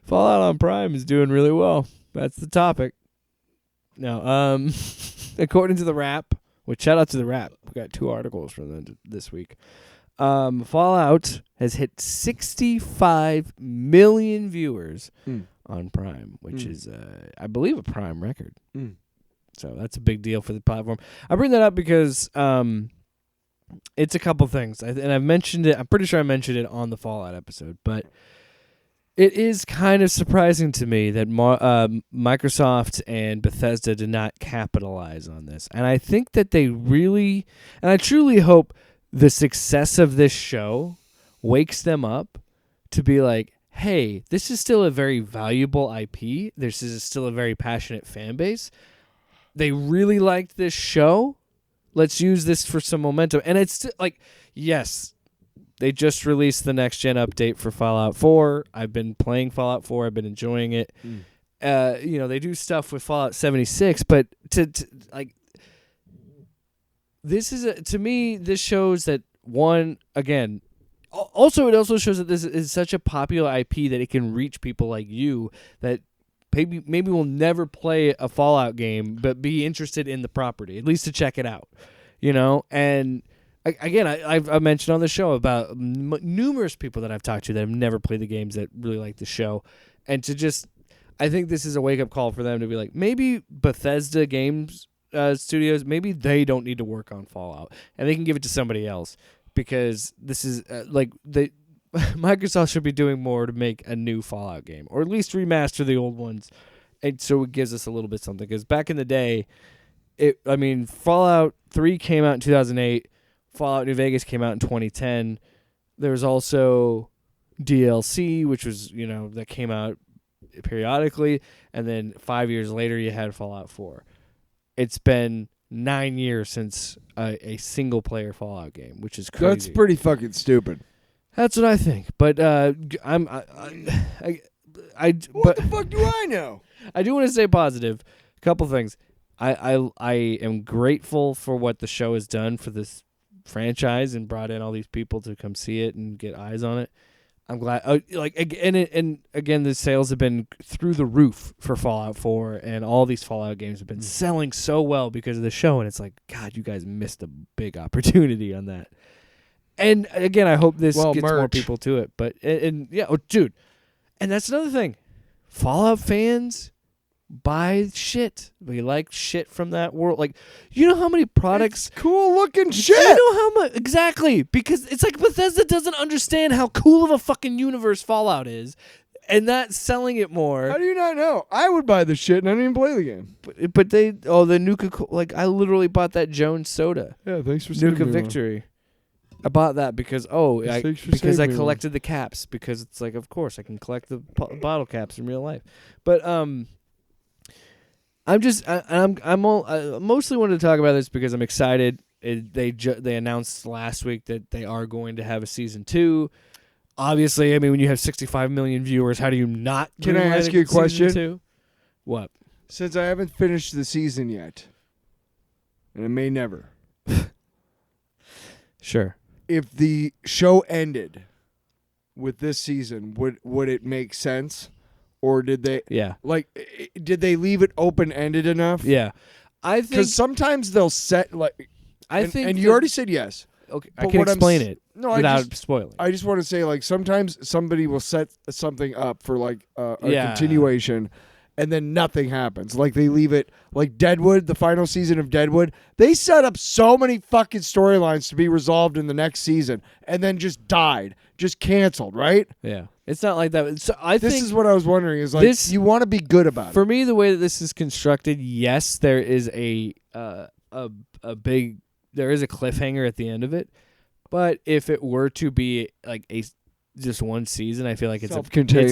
Fallout on Prime is doing really well. That's the topic. Now, according to the Wrap, which shout out to the Wrap, we got 2 articles from them this week. Fallout has hit 65 million viewers on Prime, which is, I believe, a Prime record. So that's a big deal for the platform. I bring that up because it's a couple things, and I've mentioned it. I'm pretty sure I mentioned it on the Fallout episode, but it is kind of surprising to me that Microsoft and Bethesda did not capitalize on this. And I think that they really, and I truly hope the success of this show wakes them up to be like, hey, this is still a very valuable IP. This is still a very passionate fan base. They really liked this show. Let's use this for some momentum. And it's like, yes, they just released the next-gen update for Fallout 4. I've been playing Fallout 4. I've been enjoying it. They do stuff with Fallout 76, but to this is to me, this shows that, one, again, also it also shows that this is such a popular IP that it can reach people like you that maybe will never play a Fallout game but be interested in the property, at least to check it out, and again, I've mentioned on the show about numerous people that I've talked to that have never played the games that really like the show. And I think this is a wake-up call for them to be like, maybe Bethesda Games Studios, maybe they don't need to work on Fallout. And they can give it to somebody else. Because this is, Microsoft should be doing more to make a new Fallout game. Or at least remaster the old ones. And so it gives us a little bit something. Because back in the day, Fallout 3 came out in 2008. Fallout New Vegas came out in 2010. There was also DLC, which was, that came out periodically. And then 5 years later, you had Fallout 4. It's been 9 years since a single-player Fallout game, which is crazy. That's pretty fucking stupid. That's what I think. But what the fuck do I know? I do want to say positive. A couple things. I am grateful for what the show has done for this franchise and brought in all these people to come see it and get eyes on it. I'm glad. And again, the sales have been through the roof for Fallout 4, and all these Fallout games have been selling so well because of the show. And it's like, God, you guys missed a big opportunity on that. And again, I hope this gets more people to it. But dude, and that's another thing. Fallout fans buy shit. We like shit from that world. Like, you know how many products... It's cool looking shit. You know how much... Exactly. Because it's like Bethesda doesn't understand how cool of a fucking universe Fallout is. And not selling it more. How do you not know? I would buy the shit and I didn't even play the game. But the Nuka... Like, I literally bought that Jones soda. Yeah, thanks for saving Nuka me Victory. I bought that because I collected the caps. Because it's like, of course, I can collect the bottle caps in real life. But, I mostly wanted to talk about this because I'm excited. They announced last week that they are going to have a season 2. Obviously, I mean, when you have 65 million viewers, how do you not? Can I ask you a question? 2? What? Since I haven't finished the season yet, and I may never. Sure. If the show ended with this season, would it make sense? or did they Yeah. did they leave it open ended enough? Yeah. I think Because sometimes they'll set and you already said yes. Okay, I But can what explain it No, without spoiling. I just want to say, like, sometimes somebody will set something up for like a Yeah. continuation, and then nothing happens. Like they leave it, like Deadwood, the final season of Deadwood. They set up so many fucking storylines to be resolved in the next season, and then just died, just canceled. Right? Yeah, it's not like that. So This think is what I was wondering. Is like you want to be good about for it. me, the way that this is constructed, yes, there is a big there is a cliffhanger at the end of it. But if it were to be like just one season, I feel like it's a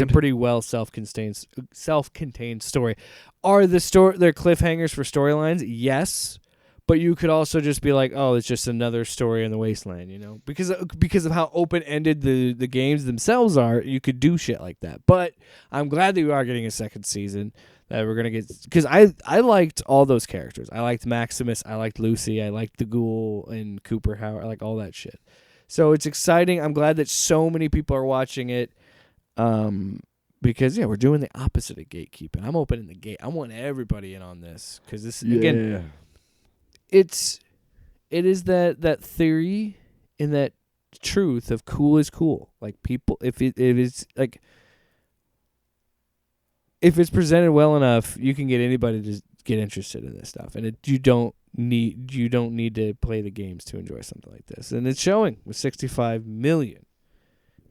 pretty well self-contained story. Are there cliffhangers for storylines? Yes, but you could also just be like, oh, it's just another story in the wasteland, you know, because of how open-ended the games themselves are. You could do shit like that. But I'm glad that we are getting a second season. That we're gonna get, because I liked all those characters. I liked Maximus. I liked Lucy. I liked the Ghoul and Cooper Howard. I like all that shit. So it's exciting. I'm glad that so many people are watching it. Because we're doing the opposite of gatekeeping. I'm opening the gate. I want everybody in on this because this again, it is that theory and that truth of cool is cool. Like people, if it is like. If it's presented well enough, you can get anybody to get interested in this stuff, and you don't need to play the games to enjoy something like this. And it's showing with 65 million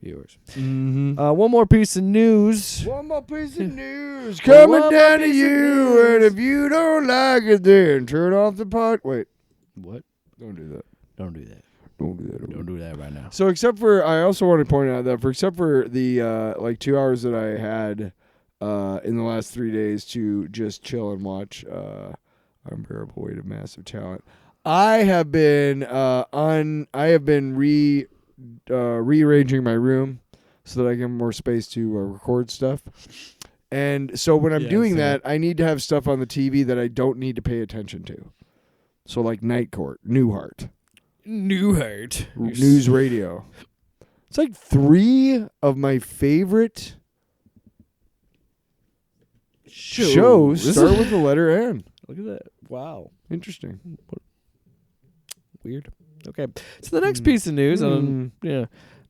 viewers. Mm-hmm. One more piece of news. Coming down to you, and if you don't like it, then turn off the pod. Wait, what? Don't do that. Don't do that. Don't do that. Don't do that right now. So, I also want to point out that except for the 2 hours that I had. In the last 3 days to just chill and watch Unbearable Weight of Massive Talent. I have been rearranging my room so that I get more space to record stuff. And so when I'm doing that, I need to have stuff on the TV that I don't need to pay attention to. So like Night Court, Newhart, News Radio. It's like 3 of my favorite shows start with the letter N. Look at that. Wow. Interesting. Weird. Okay. So the next piece of news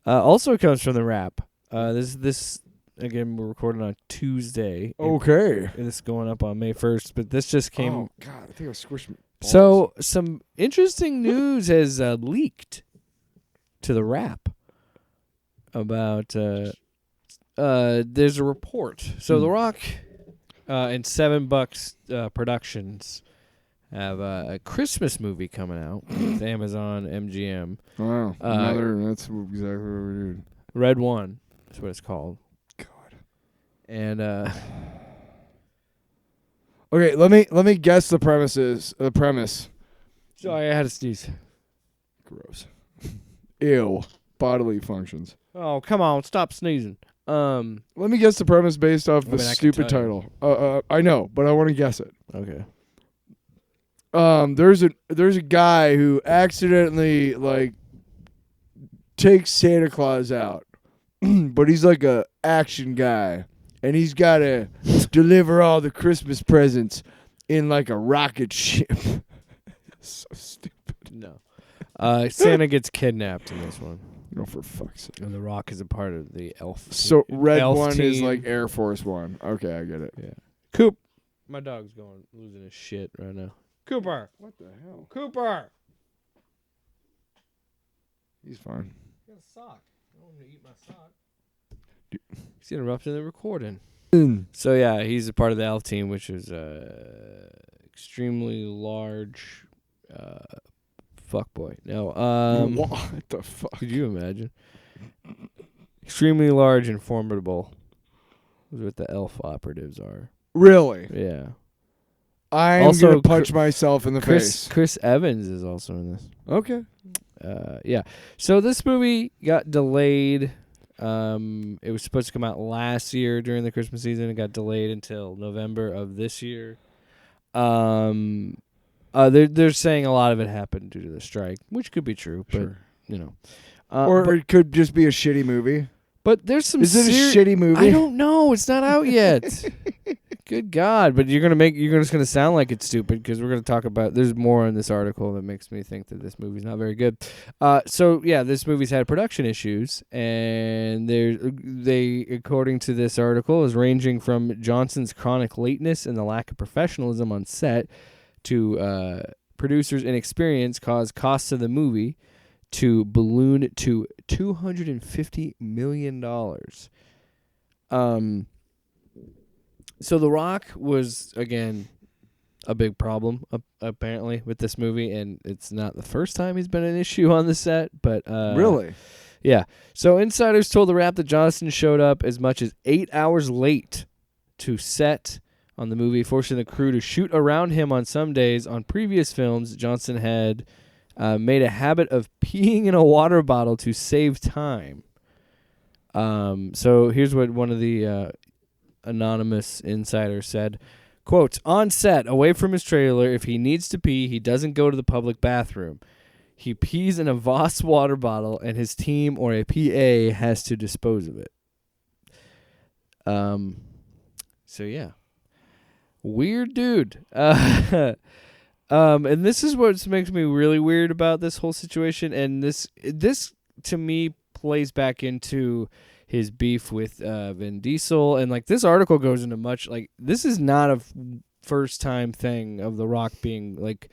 also comes from the Wrap. This again, we're recording on Tuesday. Okay. And this is going up on May 1st, but this just came. Oh, God. I think I squished my balls. So some interesting news has leaked to the Wrap about there's a report. So The Rock and $7 Productions have a Christmas movie coming out with Amazon MGM. Wow. That's exactly what we did. Red One. That's what it's called. God. And okay, let me guess the premise. Sorry, I had to sneeze. Gross. Ew. Bodily functions. Oh, come on, stop sneezing. Let me guess the premise based off the stupid title. I know, but I want to guess it. Okay. There's a guy who accidentally takes Santa Claus out, but he's like a action guy, and he's got to deliver all the Christmas presents in like a rocket ship. So stupid. No. Santa gets kidnapped in this one. No, for fuck's sake. And The Rock is a part of the elf. So Red elf One team. is like Air Force One. Okay, I get it. Yeah. Coop. My dog's losing his shit right now. Cooper. What the hell? Cooper. He's fine. You got a sock. I don't want to eat my sock. He's interrupting the recording. So yeah, he's a part of the elf team, which is extremely large fuckboy. No, what the fuck? Could you imagine? Extremely large and formidable is what the elf operatives are. Really? Yeah. I'm also gonna punch myself in the face. Chris Evans is also in this. Okay. Yeah. So this movie got delayed. It was supposed to come out last year during the Christmas season. It got delayed until November of this year. They're saying a lot of it happened due to the strike, which could be true, but Sure. you know. Or it could just be a shitty movie. But there's some. Is it a shitty movie? I don't know. It's not out yet. Good God! But you're just gonna sound like it's stupid because we're gonna talk about. There's more in this article that makes me think that this movie's not very good. So yeah, this movie's had production issues, and they according to this article is ranging from Johnson's chronic lateness and the lack of professionalism on set to producers' inexperience caused costs of the movie to balloon to $250 million. So The Rock was, again, a big problem, apparently, with this movie, and it's not the first time he's been an issue on the set, but... really? Yeah. So insiders told The Wrap that Johnson showed up as much as 8 hours late to set on the movie, forcing the crew to shoot around him on some days. On previous films, Johnson had made a habit of peeing in a water bottle to save time. So here's what one of the anonymous insiders said. Quote, on set, away from his trailer, if he needs to pee, he doesn't go to the public bathroom. He pees in a Voss water bottle, and his team or a PA has to dispose of it. So yeah. Weird dude. And this is what makes me really weird about this whole situation. And this to me plays back into his beef with Vin Diesel. And like this article goes into much like this is not a first time thing of The Rock being like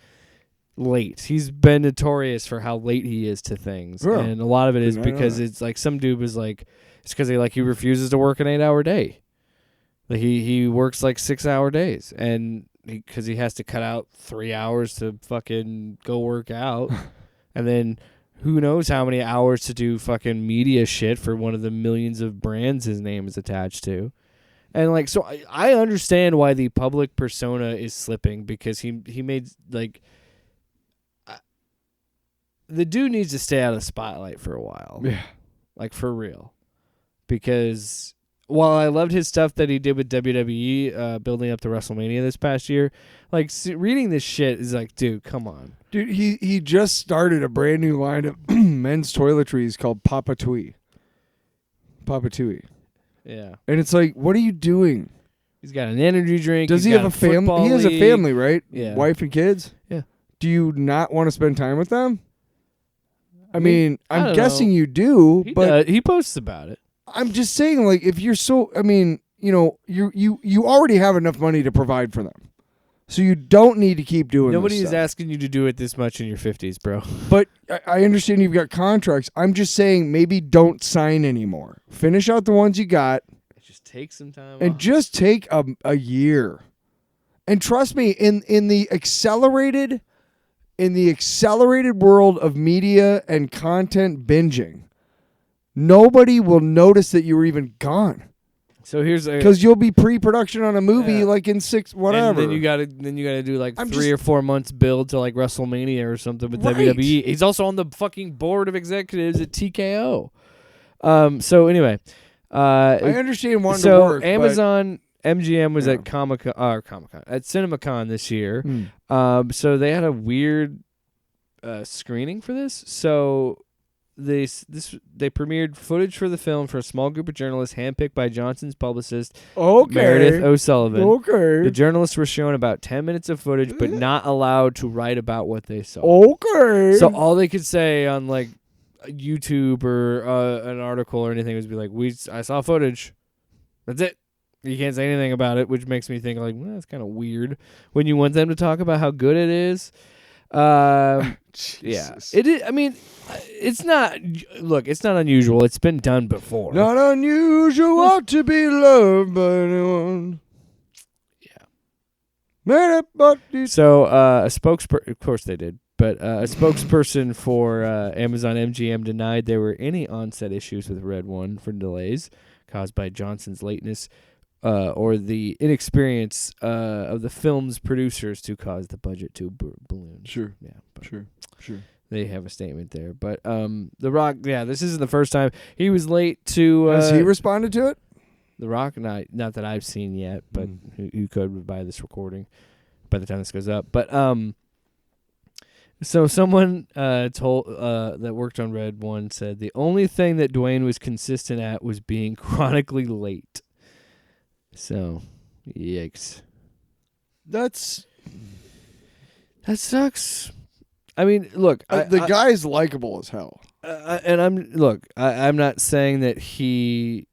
late. He's been notorious for how late he is to things. Yeah. And a lot of it is because it's like some dude was like, it's because he refuses to work an 8-hour day. Like he works like 6-hour days, and because he has to cut out 3 hours to fucking go work out, and then who knows how many hours to do fucking media shit for one of the millions of brands his name is attached to. And like, so I understand why the public persona is slipping, because he made like the dude needs to stay out of the spotlight for a while. Yeah, like for real, because. While I loved his stuff that he did with WWE, building up to WrestleMania this past year, like reading this shit is like, dude, come on. Dude, he just started a brand new line of men's toiletries called Papa Tui. Papa Tui. Yeah. And it's like, what are you doing? He's got an energy drink. Does he have a family? He has a family, right? Yeah. Wife and kids? Yeah. Do you not want to spend time with them? I mean, I'm guessing you do, but he posts about it. I'm just saying, like, if you're so, I mean, you know, you already have enough money to provide for them, so you don't need to keep doing. Nobody is asking you to do it this much in your 50s, bro. But I understand you've got contracts. I'm just saying, maybe don't sign anymore. Finish out the ones you got. Just take some time and off. Just take a year. And trust me, in the accelerated world of media and content binging, nobody will notice that you were even gone. So here's because you'll be pre-production on a movie like in 6 whatever. And then you gotta do like 3 or 4 months build to like WrestleMania or something with WWE. He's also on the fucking board of executives at TKO. So anyway, I understand wanting to work. So Amazon MGM was at Comic-Con at CinemaCon this year. So they had a weird screening for this. So they premiered footage for the film for a small group of journalists handpicked by Johnson's publicist, Meredith O'Sullivan. Okay. The journalists were shown about 10 minutes of footage, but not allowed to write about what they saw. Okay. So all they could say on like YouTube or an article or anything was be like, I saw footage. That's it. You can't say anything about it, which makes me think like, well, that's kind of weird when you want them to talk about how good it is. Yeah, it is. I mean, it's not. Look, it's not unusual. It's been done before. Not unusual to be loved by anyone. Yeah. So a spokesperson, of course they did, but a spokesperson for Amazon MGM denied there were any on-set issues with Red One for delays caused by Johnson's lateness. Or the inexperience of the film's producers to cause the budget to balloon. Sure. Yeah. Sure. They have a statement there. But The Rock, this isn't the first time. He was late to... Has he responded to it? The Rock, not that I've seen yet, but who could by this recording by the time this goes up. But So someone told that worked on Red One said the only thing that Dwayne was consistent at was being chronically late. So, yikes. That sucks. I mean, look, the guy's likable as hell. And I'm not saying that he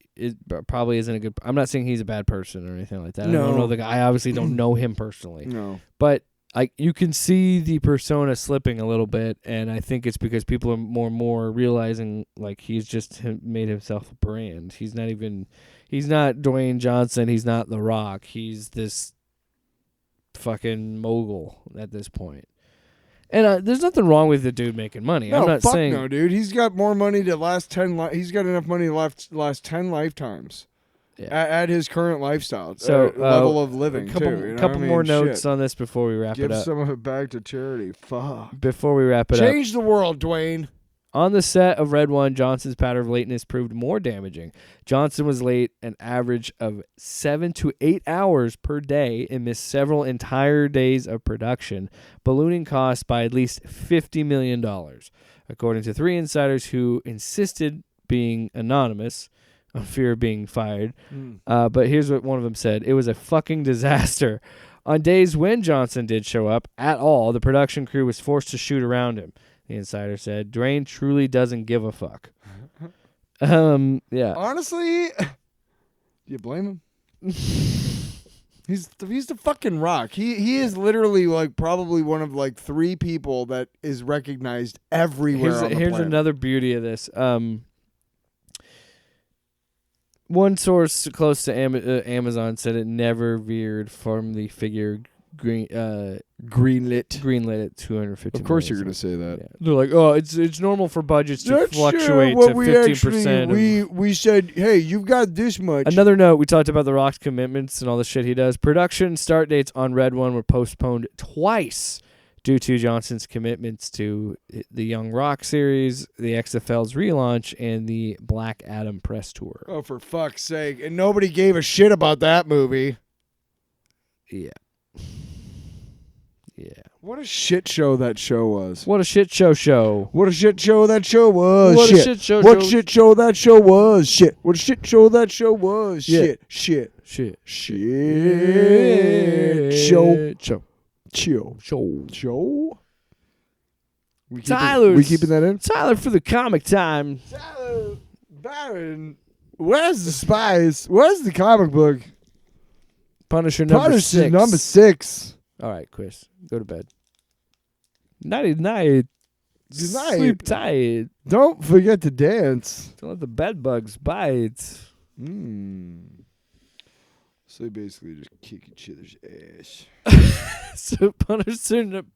probably isn't a good. I'm not saying he's a bad person or anything like that. No. I don't know the guy. I obviously don't know him personally. No. But you can see the persona slipping a little bit, and I think it's because people are more and more realizing like he's just made himself a brand. He's not Dwayne Johnson. He's not The Rock. He's this fucking mogul at this point. And there's nothing wrong with the dude making money. No, I'm not fuck saying no, dude. He's got more money to last 10. He's got enough money to last 10 lifetimes. Yeah. At his current lifestyle, so level of living, couple more notes on this before we wrap it up. Give some of it back to charity. Fuck. Before we wrap it up, Change the world, Dwayne. On the set of Red One, Johnson's pattern of lateness proved more damaging. Johnson was late an average of 7 to 8 hours per day and missed several entire days of production, ballooning costs by at least $50 million, according to 3 insiders who insisted being anonymous on fear of being fired. But here's what one of them said. It was a fucking disaster. On days when Johnson did show up at all, the production crew was forced to shoot around him. The insider said, Dwayne truly doesn't give a fuck. Yeah. Honestly, do you blame him? He's the fucking Rock. He is literally like probably one of like 3 people that is recognized everywhere on the Here's planet. another beauty of this. One source close to Amazon said it never veered from the figure greenlit at $250. Of course, you're gonna say that. Yeah. They're like, oh, it's normal for budgets to That's fluctuate what to we 15%. We said, hey, you've got this much. Another note: we talked about The Rock's commitments and all the shit he does. Production start dates on Red One were postponed twice due to Johnson's commitments to the Young Rock series, the XFL's relaunch, and the Black Adam press tour. Oh, for fuck's sake! And nobody gave a shit about that movie. Yeah. Yeah. What a shit show that show was. What a shit show. What a shit show that show was. What shit. a shit show. What shit show that show was. Shit. What a shit show that show was. Yeah. Shit. Shit. Shit. Shit. Show. Show. Chill. Show. We Tyler's. keeping that in? Tyler for the comic time. Tyler Barron. Where's the spies? Where's the comic book? Punisher number 6. Number 6. All right, Chris. Go to bed. Nighty night. Good night. Sleep tight. Don't forget to dance. Don't let the bed bugs bite. So they basically just kick each other's ass. So Punisher number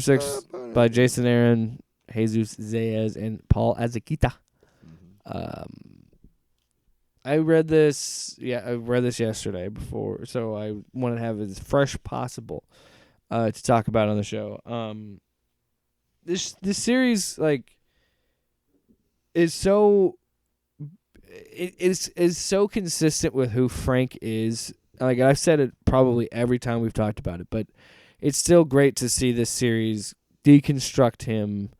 6 by Jason Aaron, Jesus Zayas, and Paul Azuquita. I read this yesterday before, so I want to have it as fresh possible to talk about on the show. This series is so it is so consistent with who Frank is. Like I've said it probably every time we've talked about it, but it's still great to see this series deconstruct him,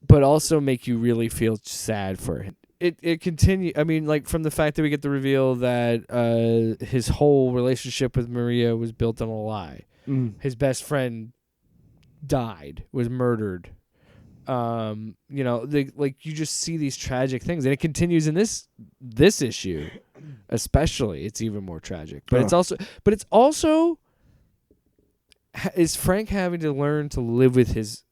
but also make you really feel sad for him. It continue. I mean, like from the fact that we get the reveal that his whole relationship with Maria was built on a lie. His best friend was murdered. You just see these tragic things, and it continues in this issue, especially. It's even more tragic, but it's also is Frank having to learn to live with it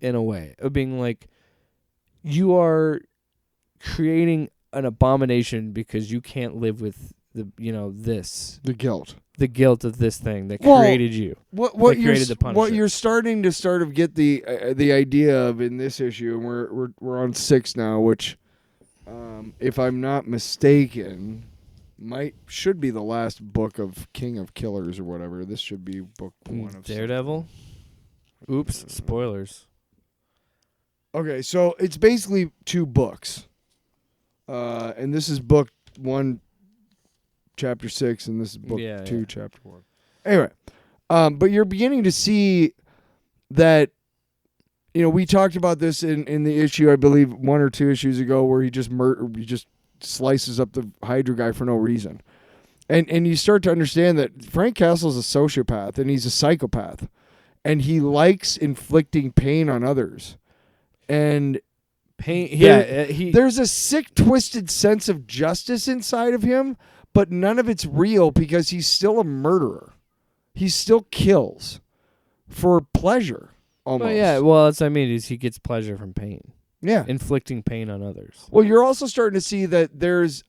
in a way of being like, you are creating an abomination because you can't live with the guilt of this thing that created you. What you're starting to get the idea of in this issue, and we're on 6 now, which, if I'm not mistaken, should be the last book of King of Killers or whatever. This should be book 1 of Daredevil. Oops, spoilers. Okay, so it's basically 2 books, and this is book 1, chapter 6, and this is book 2, chapter 1. Anyway, but you're beginning to see that, we talked about this in the issue, I believe 1 or 2 issues ago, where he just slices up the Hydra guy for no reason. And you start to understand that Frank Castle's a sociopath and he's a psychopath. And he likes inflicting pain on others. And there's a sick, twisted sense of justice inside of him, but none of it's real because he's still a murderer. He still kills for pleasure, almost. Well, that's what I mean, is he gets pleasure from pain. Yeah. Inflicting pain on others. Well, you're also starting to see that there's...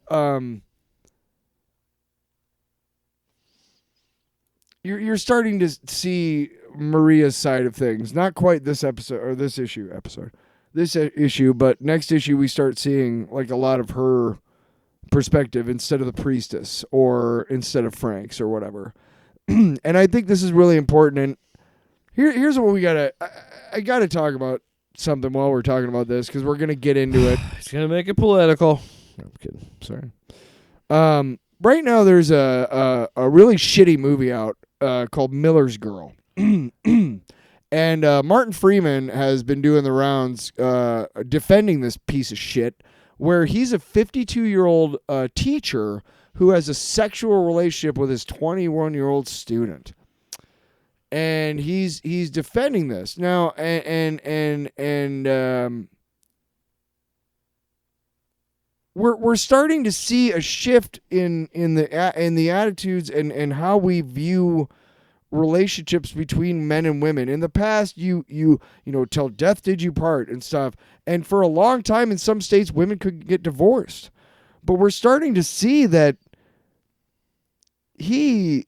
You're starting to see Maria's side of things. Not quite this episode or this issue, but next issue we start seeing like a lot of her perspective instead of the priestess or instead of Frank's or whatever. And I think this is really important. And here's what we gotta. I gotta talk about something while we're talking about this because we're gonna get into it. It's gonna make it political. No, I'm kidding. Sorry. Right now there's a really shitty movie out called Miller's Girl. And Martin Freeman has been doing the rounds defending this piece of shit where he's a 52-year-old teacher who has a sexual relationship with his 21-year-old student. And he's defending this. Now we're starting to see a shift in the attitudes and how we view relationships between men and women. In the past, you till death did you part and stuff. And for a long time in some states, women could get divorced. But we're starting to see that he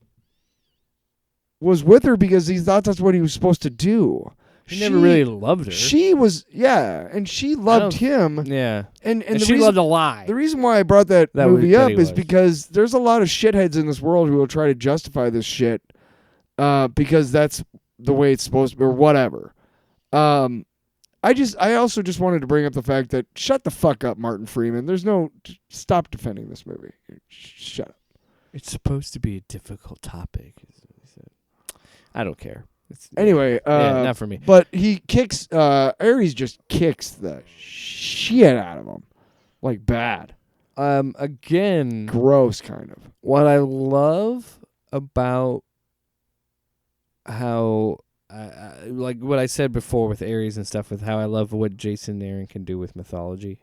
was with her because he thought that's what he was supposed to do. He never really loved her. She was, and she loved him. Yeah. And she loved to lie. The reason why I brought that movie up is because there's a lot of shitheads in this world who will try to justify this shit because that's the way it's supposed to be or whatever. I also just wanted to bring up the fact that shut the fuck up, Martin Freeman. Stop defending this movie. Shut up. It's supposed to be a difficult topic. I don't care. Anyway, not for me. But he kicks. Ares just kicks the shit out of him, like bad. Again, gross, kind of. What I love about how, like what I said before with Ares and stuff, with how I love what Jason Aaron can do with mythology,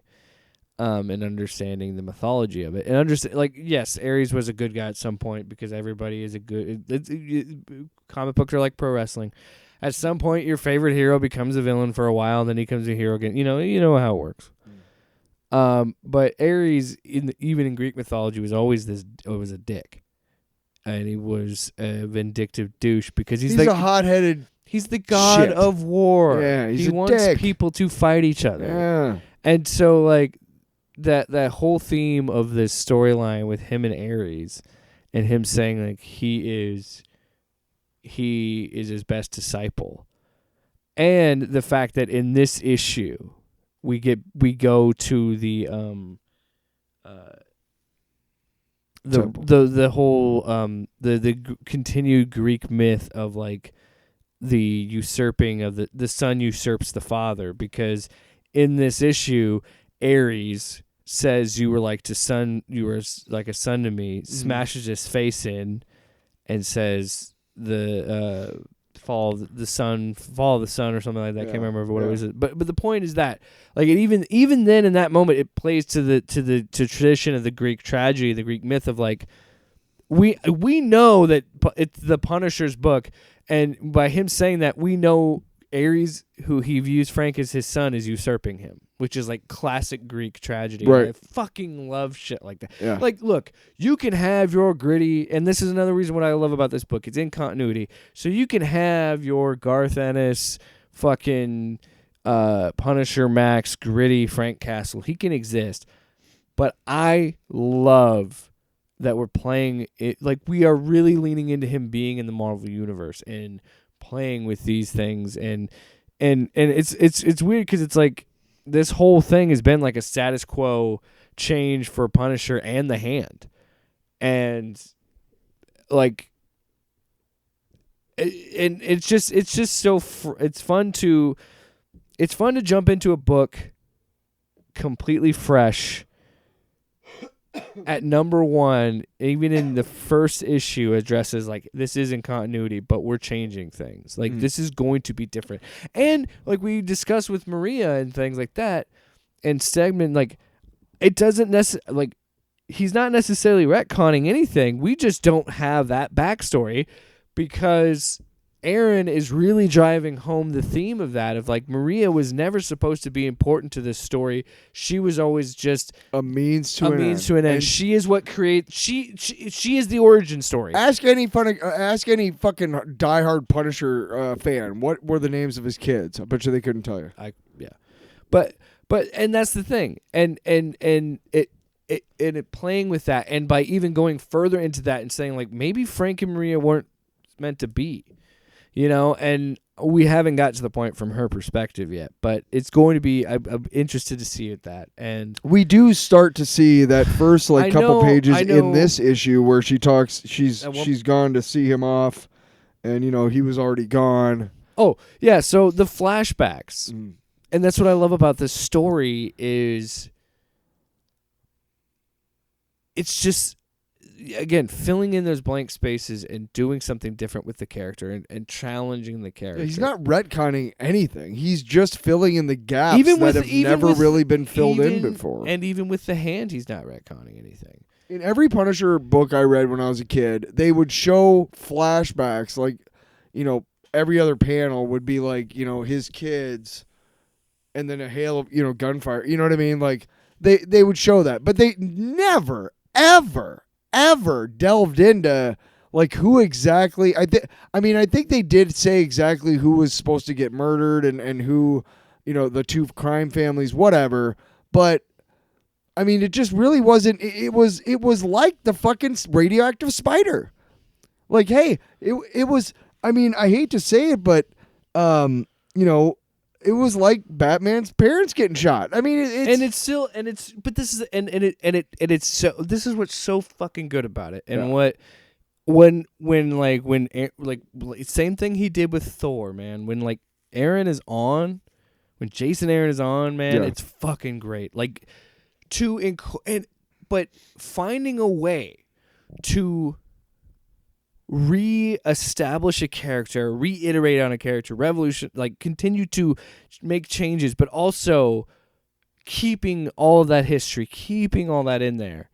and understanding the mythology of it, and understand. Like, yes, Ares was a good guy at some point because everybody is a good. Comic books are like pro wrestling. At some point, your favorite hero becomes a villain for a while, and then he becomes a hero again. You know how it works. But Ares, even in Greek mythology, was always was a dick, and he was a vindictive douche because he's like a hot-headed. He's the god of war. Yeah, he wants dick. People to fight each other. Yeah, and so like that whole theme of this storyline with him and Ares, and him saying like he is his best disciple, and the fact that in this issue we go to the whole the continued Greek myth of like the usurping of the son usurps the father, because in this issue Ares says you were like a son to me, smashes his face in and says the fall of the sun or something like that. I can't remember what it was. But the point is that like even then in that moment it plays to the tradition of the Greek tragedy, the Greek myth of like we know that it's the Punisher's book, and by him saying that we know Ares, who he views Frank as his son, is usurping him, which is like classic Greek tragedy. Right. I fucking love shit like that. Yeah. Like, look, you can have your gritty, and this is another reason what I love about this book. It's in continuity. So you can have your Garth Ennis, fucking Punisher Max, gritty Frank Castle. He can exist. But I love that we're playing it, like we are really leaning into him being in the Marvel Universe and playing with these things, and it's weird because it's like this whole thing has been like a status quo change for Punisher and the Hand, and like and it's just so it's fun to jump into a book completely fresh at number one, even in the first issue, addresses like this isn't continuity, but we're changing things. Like this is going to be different. And like we discussed with Maria and things like that, and Stegman, like it doesn't necessarily like he's not necessarily retconning anything. We just don't have that backstory because Aaron is really driving home the theme of that, of like Maria was never supposed to be important to this story. She was always just a means to an end. And she is what creates. She is the origin story. Ask any fucking diehard Punisher fan what were the names of his kids. I bet you they couldn't tell you. But and that's the thing, and it playing with that, and by even going further into that and saying like maybe Frank and Maria weren't meant to be. You know, and we haven't got to the point from her perspective yet, but it's going to be. I'm interested to see that, and we do start to see that first couple pages in this issue where she talks. She's gone to see him off, and he was already gone. Oh yeah, so the flashbacks, and that's what I love about this story is. It's just. Again, filling in those blank spaces and doing something different with the character and challenging the character. He's not retconning anything. He's just filling in the gaps that have never really been filled in before. And even with the hand, he's not retconning anything. In every Punisher book I read when I was a kid, they would show flashbacks. Like, every other panel would be like, his kids and then a hail of, gunfire. You know what I mean? Like, they would show that. But they never, ever delved into like who exactly I think they did say exactly who was supposed to get murdered and who the two crime families, whatever, but it just really wasn't. It was like the fucking radioactive spider. Like, hey, it was. I hate to say it, but it was like Batman's parents getting shot. This is what's so fucking good about it, and same thing he did with Thor, man. When Aaron is on, when Jason Aaron is on, man, it's fucking great. Like but finding a way to re-establish a character, reiterate on a character, continue to make changes, but also keeping all of that history, keeping all that in there,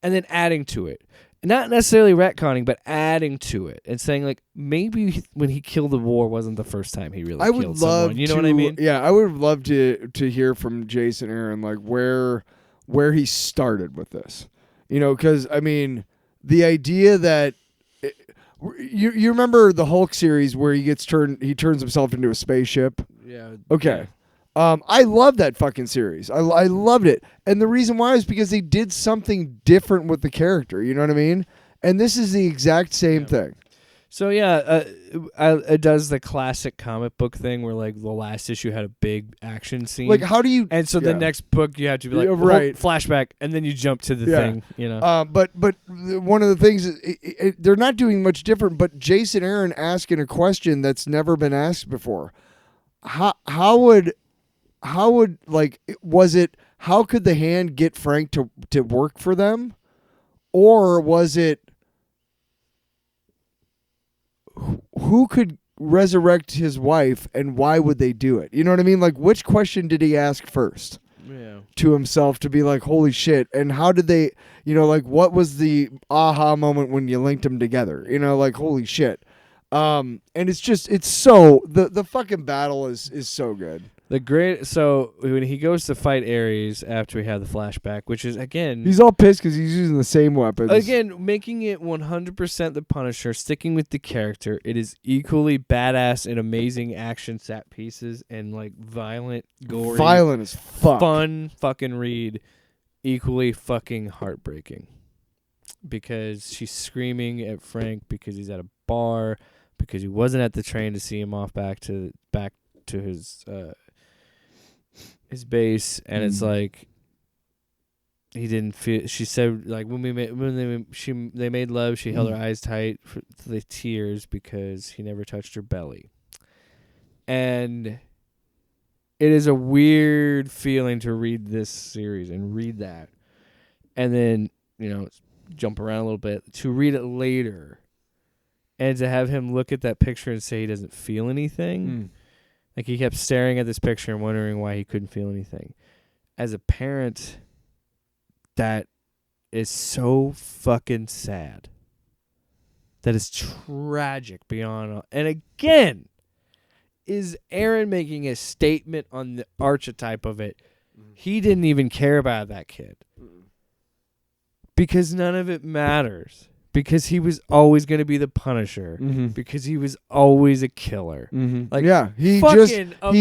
and then adding to it. Not necessarily retconning, but adding to it and saying maybe when he killed the war wasn't the first time he really killed someone. You know what I mean? Yeah, I would love to hear from Jason Aaron where he started with this. Because the idea that you remember the Hulk series where he turns himself into a spaceship? Yeah. Okay. I love that fucking series. I loved it. And the reason why is because they did something different with the character. You know what I mean? And this is the exact same thing. So it does the classic comic book thing where the last issue had a big action scene. How do you? And so the next book you have to be right, flashback, and then you jump to the thing. But one of the things is they're not doing much different. But Jason Aaron asking a question that's never been asked before. How would was it? How could the hand get Frank to work for them, or was it? Who could resurrect his wife, and why would they do it? You know what I mean? Which question did he ask first? Yeah. To himself to be holy shit, and how did they? What was the aha moment when you linked them together? Holy shit. And it's so the fucking battle is so good. So when he goes to fight Ares after we have the flashback, which is again he's all pissed because he's using the same weapons. Again, making it 100% the Punisher, sticking with the character. It is equally badass and amazing action set pieces and violent, gory, violent as fuck, fun fucking read. Equally fucking heartbreaking because she's screaming at Frank because he's at a bar because he wasn't at the train to see him off back to his base, and it's he didn't feel. She said like when they made love, she held her eyes tight for the tears because he never touched her belly. And it is a weird feeling to read this series and read that, and then jump around a little bit to read it later, and to have him look at that picture and say he doesn't feel anything. Like he kept staring at this picture and wondering why he couldn't feel anything. As a parent, that is so fucking sad. That is tragic beyond. And again, is Aaron making a statement on the archetype of it? He didn't even care about that kid. Because none of it matters. Because he was always going to be the Punisher. Because he was always a killer. Like, yeah, he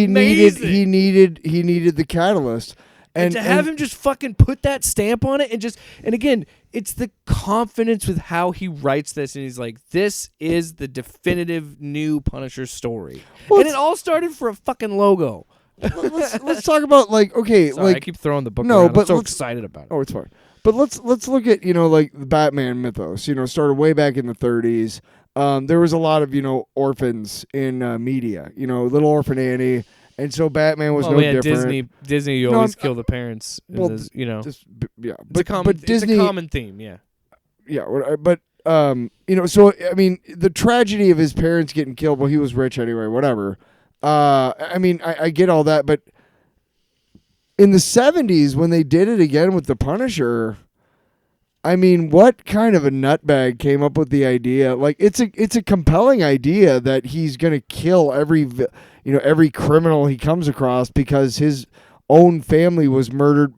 needed the catalyst. And to have him just fucking put that stamp on it and again, it's the confidence with how he writes this, and he's like, this is the definitive new Punisher story. Well, and it all started for a fucking logo. let's talk about Sorry, I keep throwing the book around. I'm so excited about it. Oh, it's fine. But let's look at the Batman mythos. Started way back in the 30s. There was a lot of orphans in media. Little Orphan Annie. And so Batman was different. Disney always kill the parents. It's a common theme. Yeah. Yeah, but so I mean, the tragedy of his parents getting killed. Well, he was rich anyway. Whatever. I mean, I get all that, but in the 70s when they did it again with the Punisher, I mean, what kind of a nutbag came up with the idea? Like, it's a compelling idea that he's gonna kill every criminal he comes across because his own family was murdered.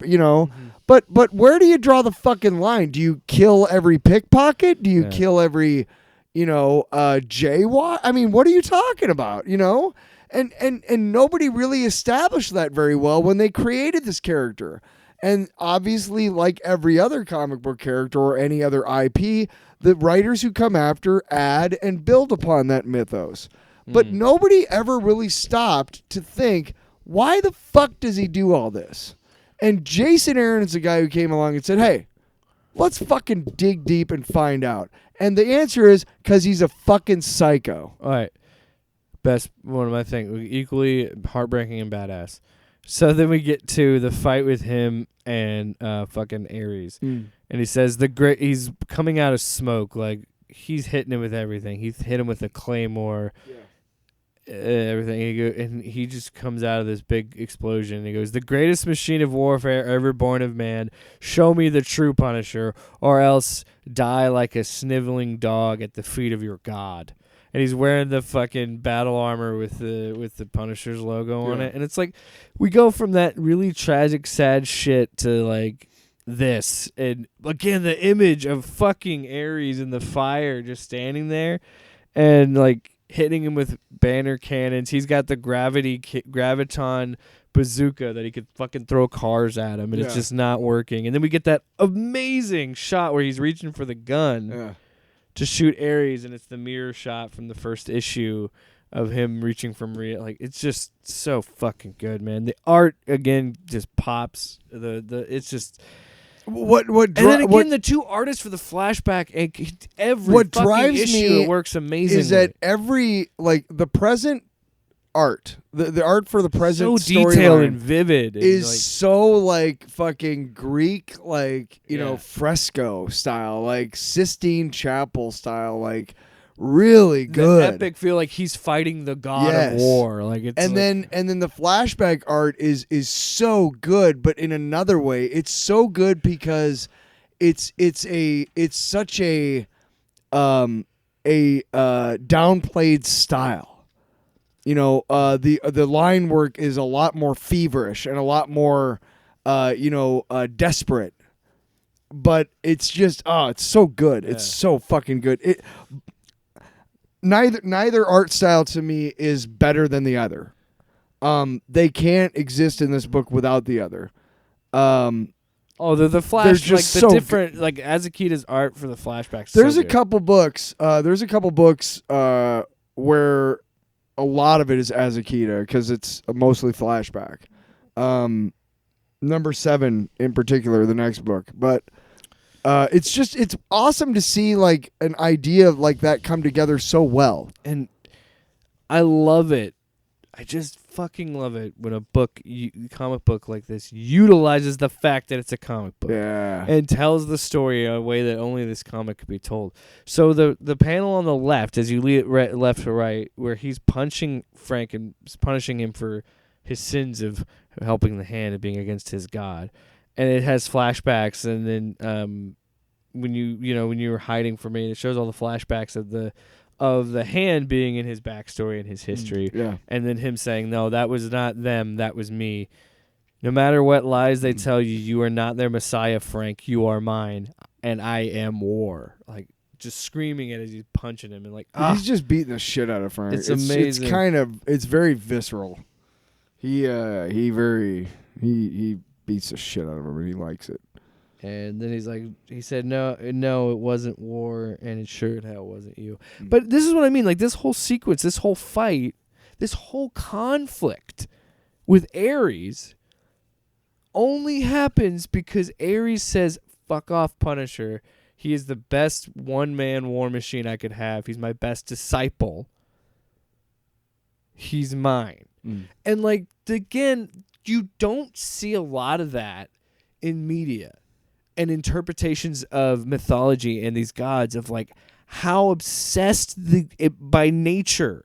But where do you draw the fucking line? Do you kill every pickpocket? Do you kill every jaywalk? I mean, what are you talking about? And nobody really established that very well when they created this character. And obviously, like every other comic book character or any other IP, the writers who come after add and build upon that mythos. But nobody ever really stopped to think, why the fuck does he do all this? And Jason Aaron is the guy who came along and said, hey, let's fucking dig deep and find out. And the answer is because he's a fucking psycho. All right. Best one of my things, equally heartbreaking and badass. So then we get to the fight with him and fucking Ares. And he says he's coming out of smoke, like he's hitting him with everything. He's hit him with a claymore, everything. And he just comes out of this big explosion. And he goes, the greatest machine of warfare ever born of man. Show me the true Punisher, or else die like a sniveling dog at the feet of your god. And he's wearing the fucking battle armor with the Punisher's logo on it. And it's like, we go from that really tragic, sad shit to like this. And again, the image of fucking Ares in the fire just standing there and like hitting him with banner cannons. He's got the graviton bazooka that he could fucking throw cars at him, and it's just not working. And then we get that amazing shot where he's reaching for the gun to shoot Ares, and it's the mirror shot from the first issue of him reaching from Rhea. Like, it's just so fucking good, man. The art again just pops. It's just and then again the two artists for the flashback and every what fucking drives issue me works amazingly. Is that every the present art, the art for the present so detailed storyline and vivid is like, so like fucking Greek, like fresco style, like Sistine Chapel style, like really good. The epic feel like he's fighting the god of war. Like it's and then the flashback art is so good, but in another way, it's so good because it's such a downplayed style. The line work is a lot more feverish and a lot more desperate. But it's just it's so good. Yeah. It's so fucking good. Neither art style to me is better than the other. They can't exist in this book without the other. The flash, like the different, like Azakita's art for the flashbacks. There's a couple books. Where a lot of it is Azakita because it's mostly flashback. number 7 in particular, the next book. But it's awesome to see like an idea of like that come together so well. And I love it. I just fucking love it when a comic book like this utilizes the fact that it's a comic book. Yeah. And tells the story in a way that only this comic could be told. So the panel on the left, as you lead left to right, where he's punching Frank and punishing him for his sins of helping the hand and being against his god, and it has flashbacks, and then when you were hiding from me, it shows all the flashbacks of the hand being in his backstory and his history, and then him saying, "No, that was not them, that was me. No matter what lies they tell you, you are not their Messiah, Frank. You are mine, and I am war." Like just screaming it as he's punching him, and like he's just beating the shit out of Frank. It's amazing. It's very visceral. He beats the shit out of him, and he likes it. And then he said, no, it wasn't war, and it sure as hell wasn't you. But this is what I mean. Like, this whole sequence, this whole fight, this whole conflict with Ares only happens because Ares says, fuck off, Punisher. He is the best one-man war machine I could have. He's my best disciple. He's mine. And, like, again, you don't see a lot of that in media and interpretations of mythology and these gods, of like how obsessed by nature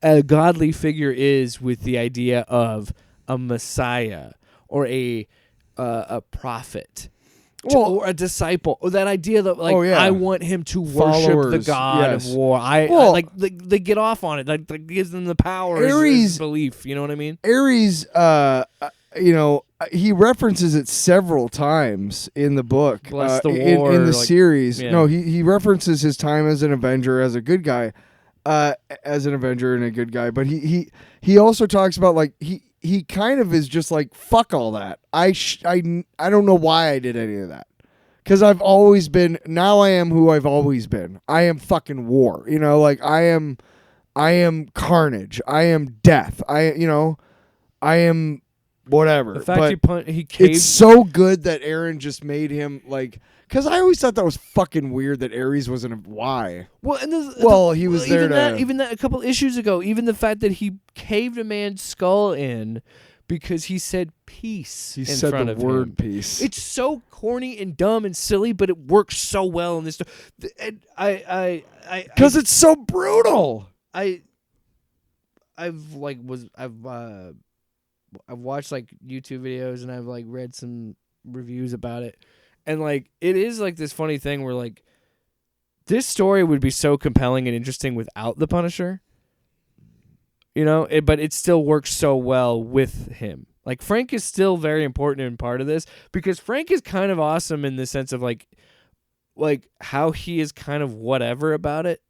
a godly figure is with the idea of a messiah or a prophet, or a disciple, or that idea that like I want him to worship the god of war. They get off on it. Like gives them the power. Ares belief. You know what I mean? Ares, he references it several times in the book. Bless the war in the series. Yeah. No, he references his time as an Avenger, as a good guy, as an Avenger and a good guy. But he also talks about like he kind of is just like, fuck all that. I don't know why I did any of that. Because I've always been, now I am who I've always been. I am fucking war. Like I am carnage. I am death. I am whatever. The fact he caved. It's so good that Aaron just made him like, because I always thought that was fucking weird that Ares wasn't why. Well, and he was there even that a couple issues ago, even the fact that he caved a man's skull in because he said peace. He said the word peace. It's so corny and dumb and silly, but it works so well in this. And because it's so brutal. I've watched like YouTube videos and I've like read some reviews about it, and like it is like this funny thing where like this story would be so compelling and interesting without the Punisher, but it still works so well with him. Like Frank is still very important and part of this because Frank is kind of awesome in the sense of like how he is kind of whatever about it.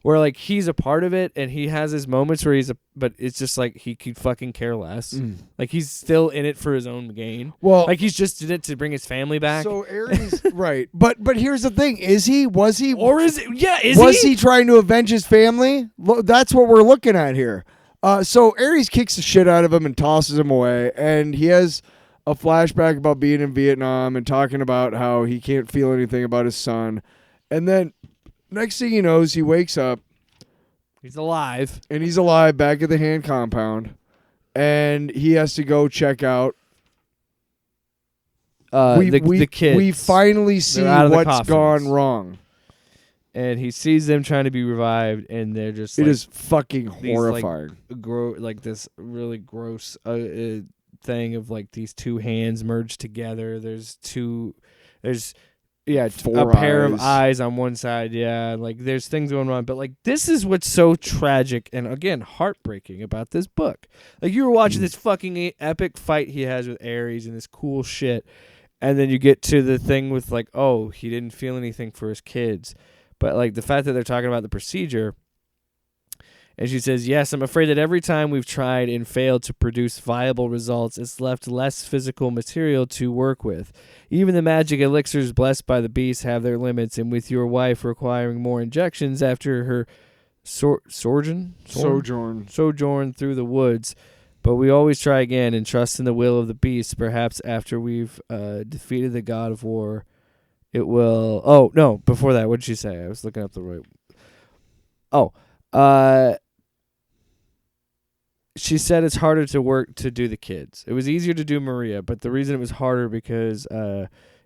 Where like he's a part of it and he has his moments where but it's just like he could fucking care less. Like he's still in it for his own gain. Well, like he's just in it to bring his family back. So Ares, right? But here's the thing: was he trying to avenge his family? That's what we're looking at here. So Ares kicks the shit out of him and tosses him away, and he has a flashback about being in Vietnam and talking about how he can't feel anything about his son, and then. Next thing he knows, he wakes up. He's alive. And he's alive back at the hand compound. And he has to go check out the kids. We finally see what's gone wrong. And he sees them trying to be revived, and they're just It is fucking horrifying. Like this really gross thing of like these two hands merged together. There's a pair of eyes on one side, like there's things going on, but like this is what's so tragic and again heartbreaking about this book. Like you were watching this fucking epic fight he has with Ares and this cool shit, and then you get to the thing with like, oh, he didn't feel anything for his kids, but like the fact that they're talking about the procedure. And she says, yes, I'm afraid that every time we've tried and failed to produce viable results, it's left less physical material to work with. Even the magic elixirs blessed by the beast have their limits, and with your wife requiring more injections after her sojourn through the woods, But we always try again and trust in the will of the beast. Perhaps after we've defeated the god of war, it will... Oh, no, before that, what did she say? I was looking up the right... Oh, she said it's harder to work to do the kids. It was easier to do Maria, but the reason it was harder because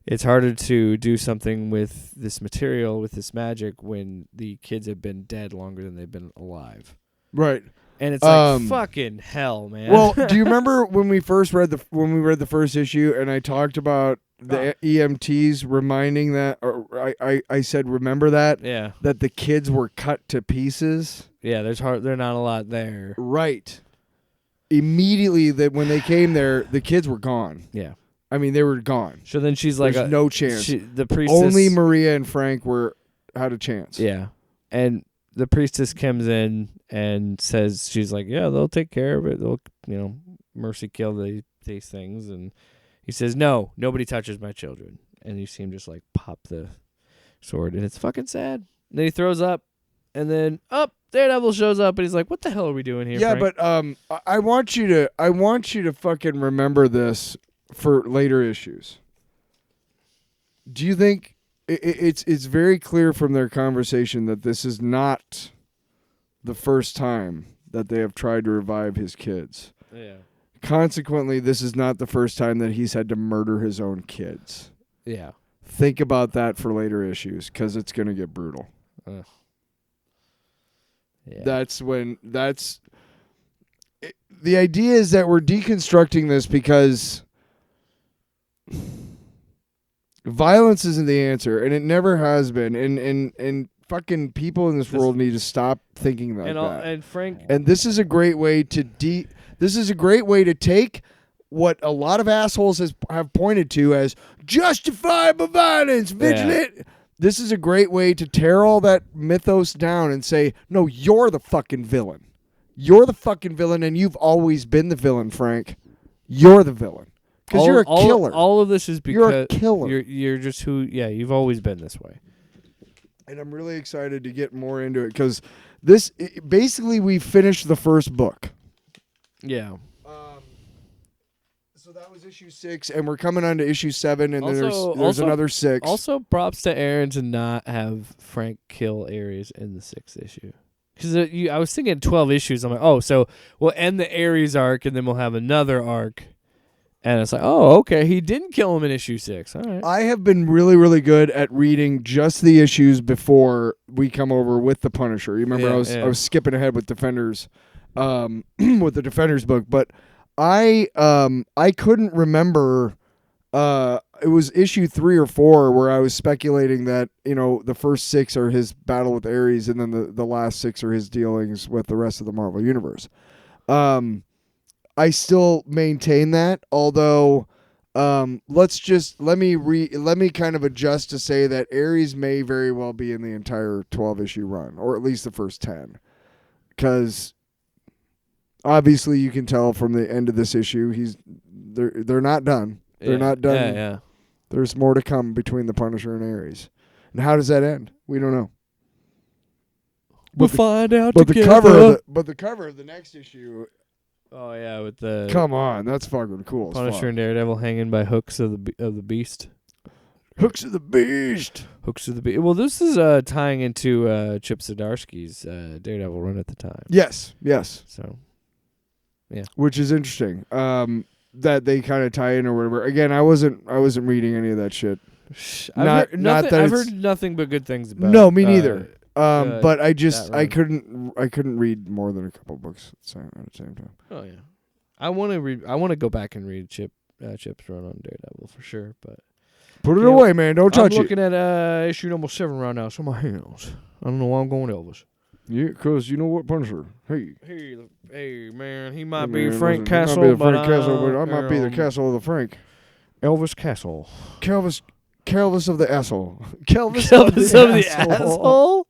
it's harder to do something with this material, with this magic, when the kids have been dead longer than they've been alive. Right. And it's like fucking hell, man. Well, do you remember when we read the first issue and I talked about the EMTs reminding that, or I said, remember that? Yeah. That the kids were cut to pieces? Yeah, there's not a lot there. Right. Immediately that when they came there, the kids were gone. Yeah. I mean, they were gone. So then she's like, there's no chance. The priestess, only Maria and Frank had a chance. Yeah. And the priestess comes in and says, she's like, yeah, they'll take care of it. They'll, mercy kill these things. And he says, no, nobody touches my children. And you see him just like pop the sword. And it's fucking sad. And then he throws up. And then, Daredevil shows up. And he's like, what the hell are we doing here, Yeah, Frank? but I want you to fucking remember this for later issues. Do you think... It's very clear from their conversation that this is not the first time that they have tried to revive his kids. Yeah. Consequently, this is not the first time that he's had to murder his own kids. Yeah. Think about that for later issues, because it's going to get brutal. Yeah. The idea is that we're deconstructing this because violence isn't the answer, and it never has been. And fucking people in this world need to stop thinking like that. And Frank, and this is a great way to take what a lot of assholes have pointed to as justifiable violence, vigilant. Yeah. This is a great way to tear all that mythos down and say, no, you're the fucking villain. You're the fucking villain, and you've always been the villain, Frank. You're the villain. Because you're a killer. All of this is because you're a killer. You're just who. Yeah, you've always been this way. And I'm really excited to get more into it because basically we finished the first book. Yeah. So that was issue 6, and we're coming on to issue 7, and also, there's another 6. Also, props to Aaron to not have Frank kill Ares in the 6th issue. Because I was thinking 12 issues. I'm like, so we'll end the Ares arc, and then we'll have another arc. And it's like, okay, he didn't kill him in issue 6. All right. I have been really, really good at reading just the issues before we come over with the Punisher. You remember I was skipping ahead with Defenders, with the Defenders book, but I couldn't remember. It was issue 3 or 4 where I was speculating that the first 6 are his battle with Ares, and then the last 6 are his dealings with the rest of the Marvel universe. I still maintain that, although let me kind of adjust to say that Ares may very well be in the entire 12-issue run, or at least the first 10, because obviously you can tell from the end of this issue they're not done. They're not done. Yeah. There's more to come between the Punisher and Ares. And how does that end? We don't know. We'll find out together. The cover of the next issue. Oh yeah, with the come on, that's fucking cool. Punisher and Daredevil hanging by hooks of the beast. Hooks of the beast. Hooks of the beast. Well, this is tying into Chip Zdarsky's Daredevil run at the time. Yes. So, yeah, which is interesting. That they kind of tie in or whatever. Again, I wasn't reading any of that shit. I've heard nothing but good things about. No, me neither. But I couldn't read more than a couple books at the same time. Oh yeah, I want to go back and read Chip's run on Daredevil for sure. But put it away, man. Don't touch it. I'm looking at issue number 7 right now. It's on my hands. I don't know why I'm going Elvis. Yeah, because you know what, Punisher. Hey, man. He might be Frank Castle, but I might be the Castle of the Frank. Elvis Castle. Calvis of the asshole. Calvis of the asshole?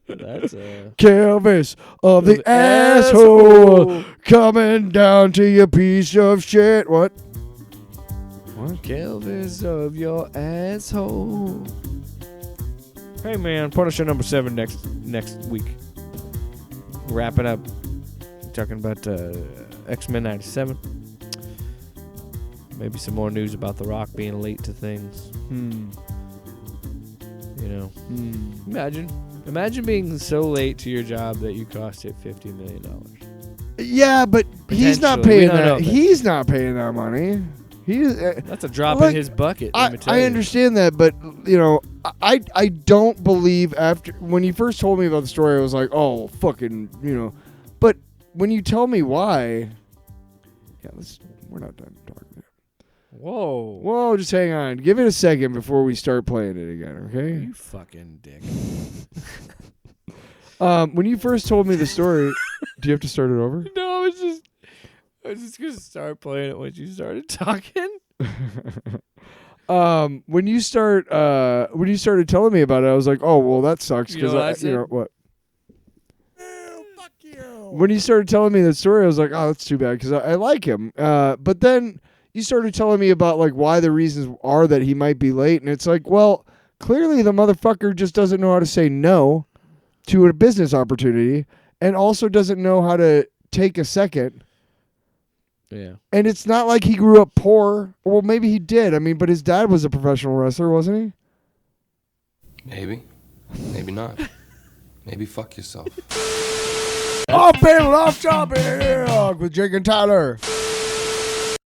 That's Calvis of the asshole coming down to you piece of shit. What? Calvis of your asshole. Hey man, Punisher number 7 next week. Wrapping up talking about X-Men 97. Maybe some more news about The Rock being late to things. You know, imagine being so late to your job that you cost it $50 million. Yeah, but he's not Potentially. We paying don't know that. that. He's not paying that money. That's a drop Look, in his bucket. I understand that, but you know, I don't believe after when you first told me about the story, I was like, oh fucking, you know. But when you tell me why, yeah, we're not done talking yet. Whoa, just hang on. Give it a second before we start playing it again, okay? You fucking dick. When you first told me the story, do you have to start it over? No, I was just gonna start playing it when you started talking. When you started telling me about it, I was like, oh well, that sucks You know what I because you know said? what. Fuck you. When you started telling me that story, I was like, oh, that's too bad because I like him. But then you started telling me about like why the reasons are that he might be late, and it's like, well, clearly the motherfucker just doesn't know how to say no to a business opportunity, and also doesn't know how to take a second. Yeah. And it's not like he grew up poor. Well, maybe he did. I mean, but his dad was a professional wrestler, wasn't he? Maybe. Maybe not. Maybe fuck yourself. Off panel, off topic with Jake and Tyler.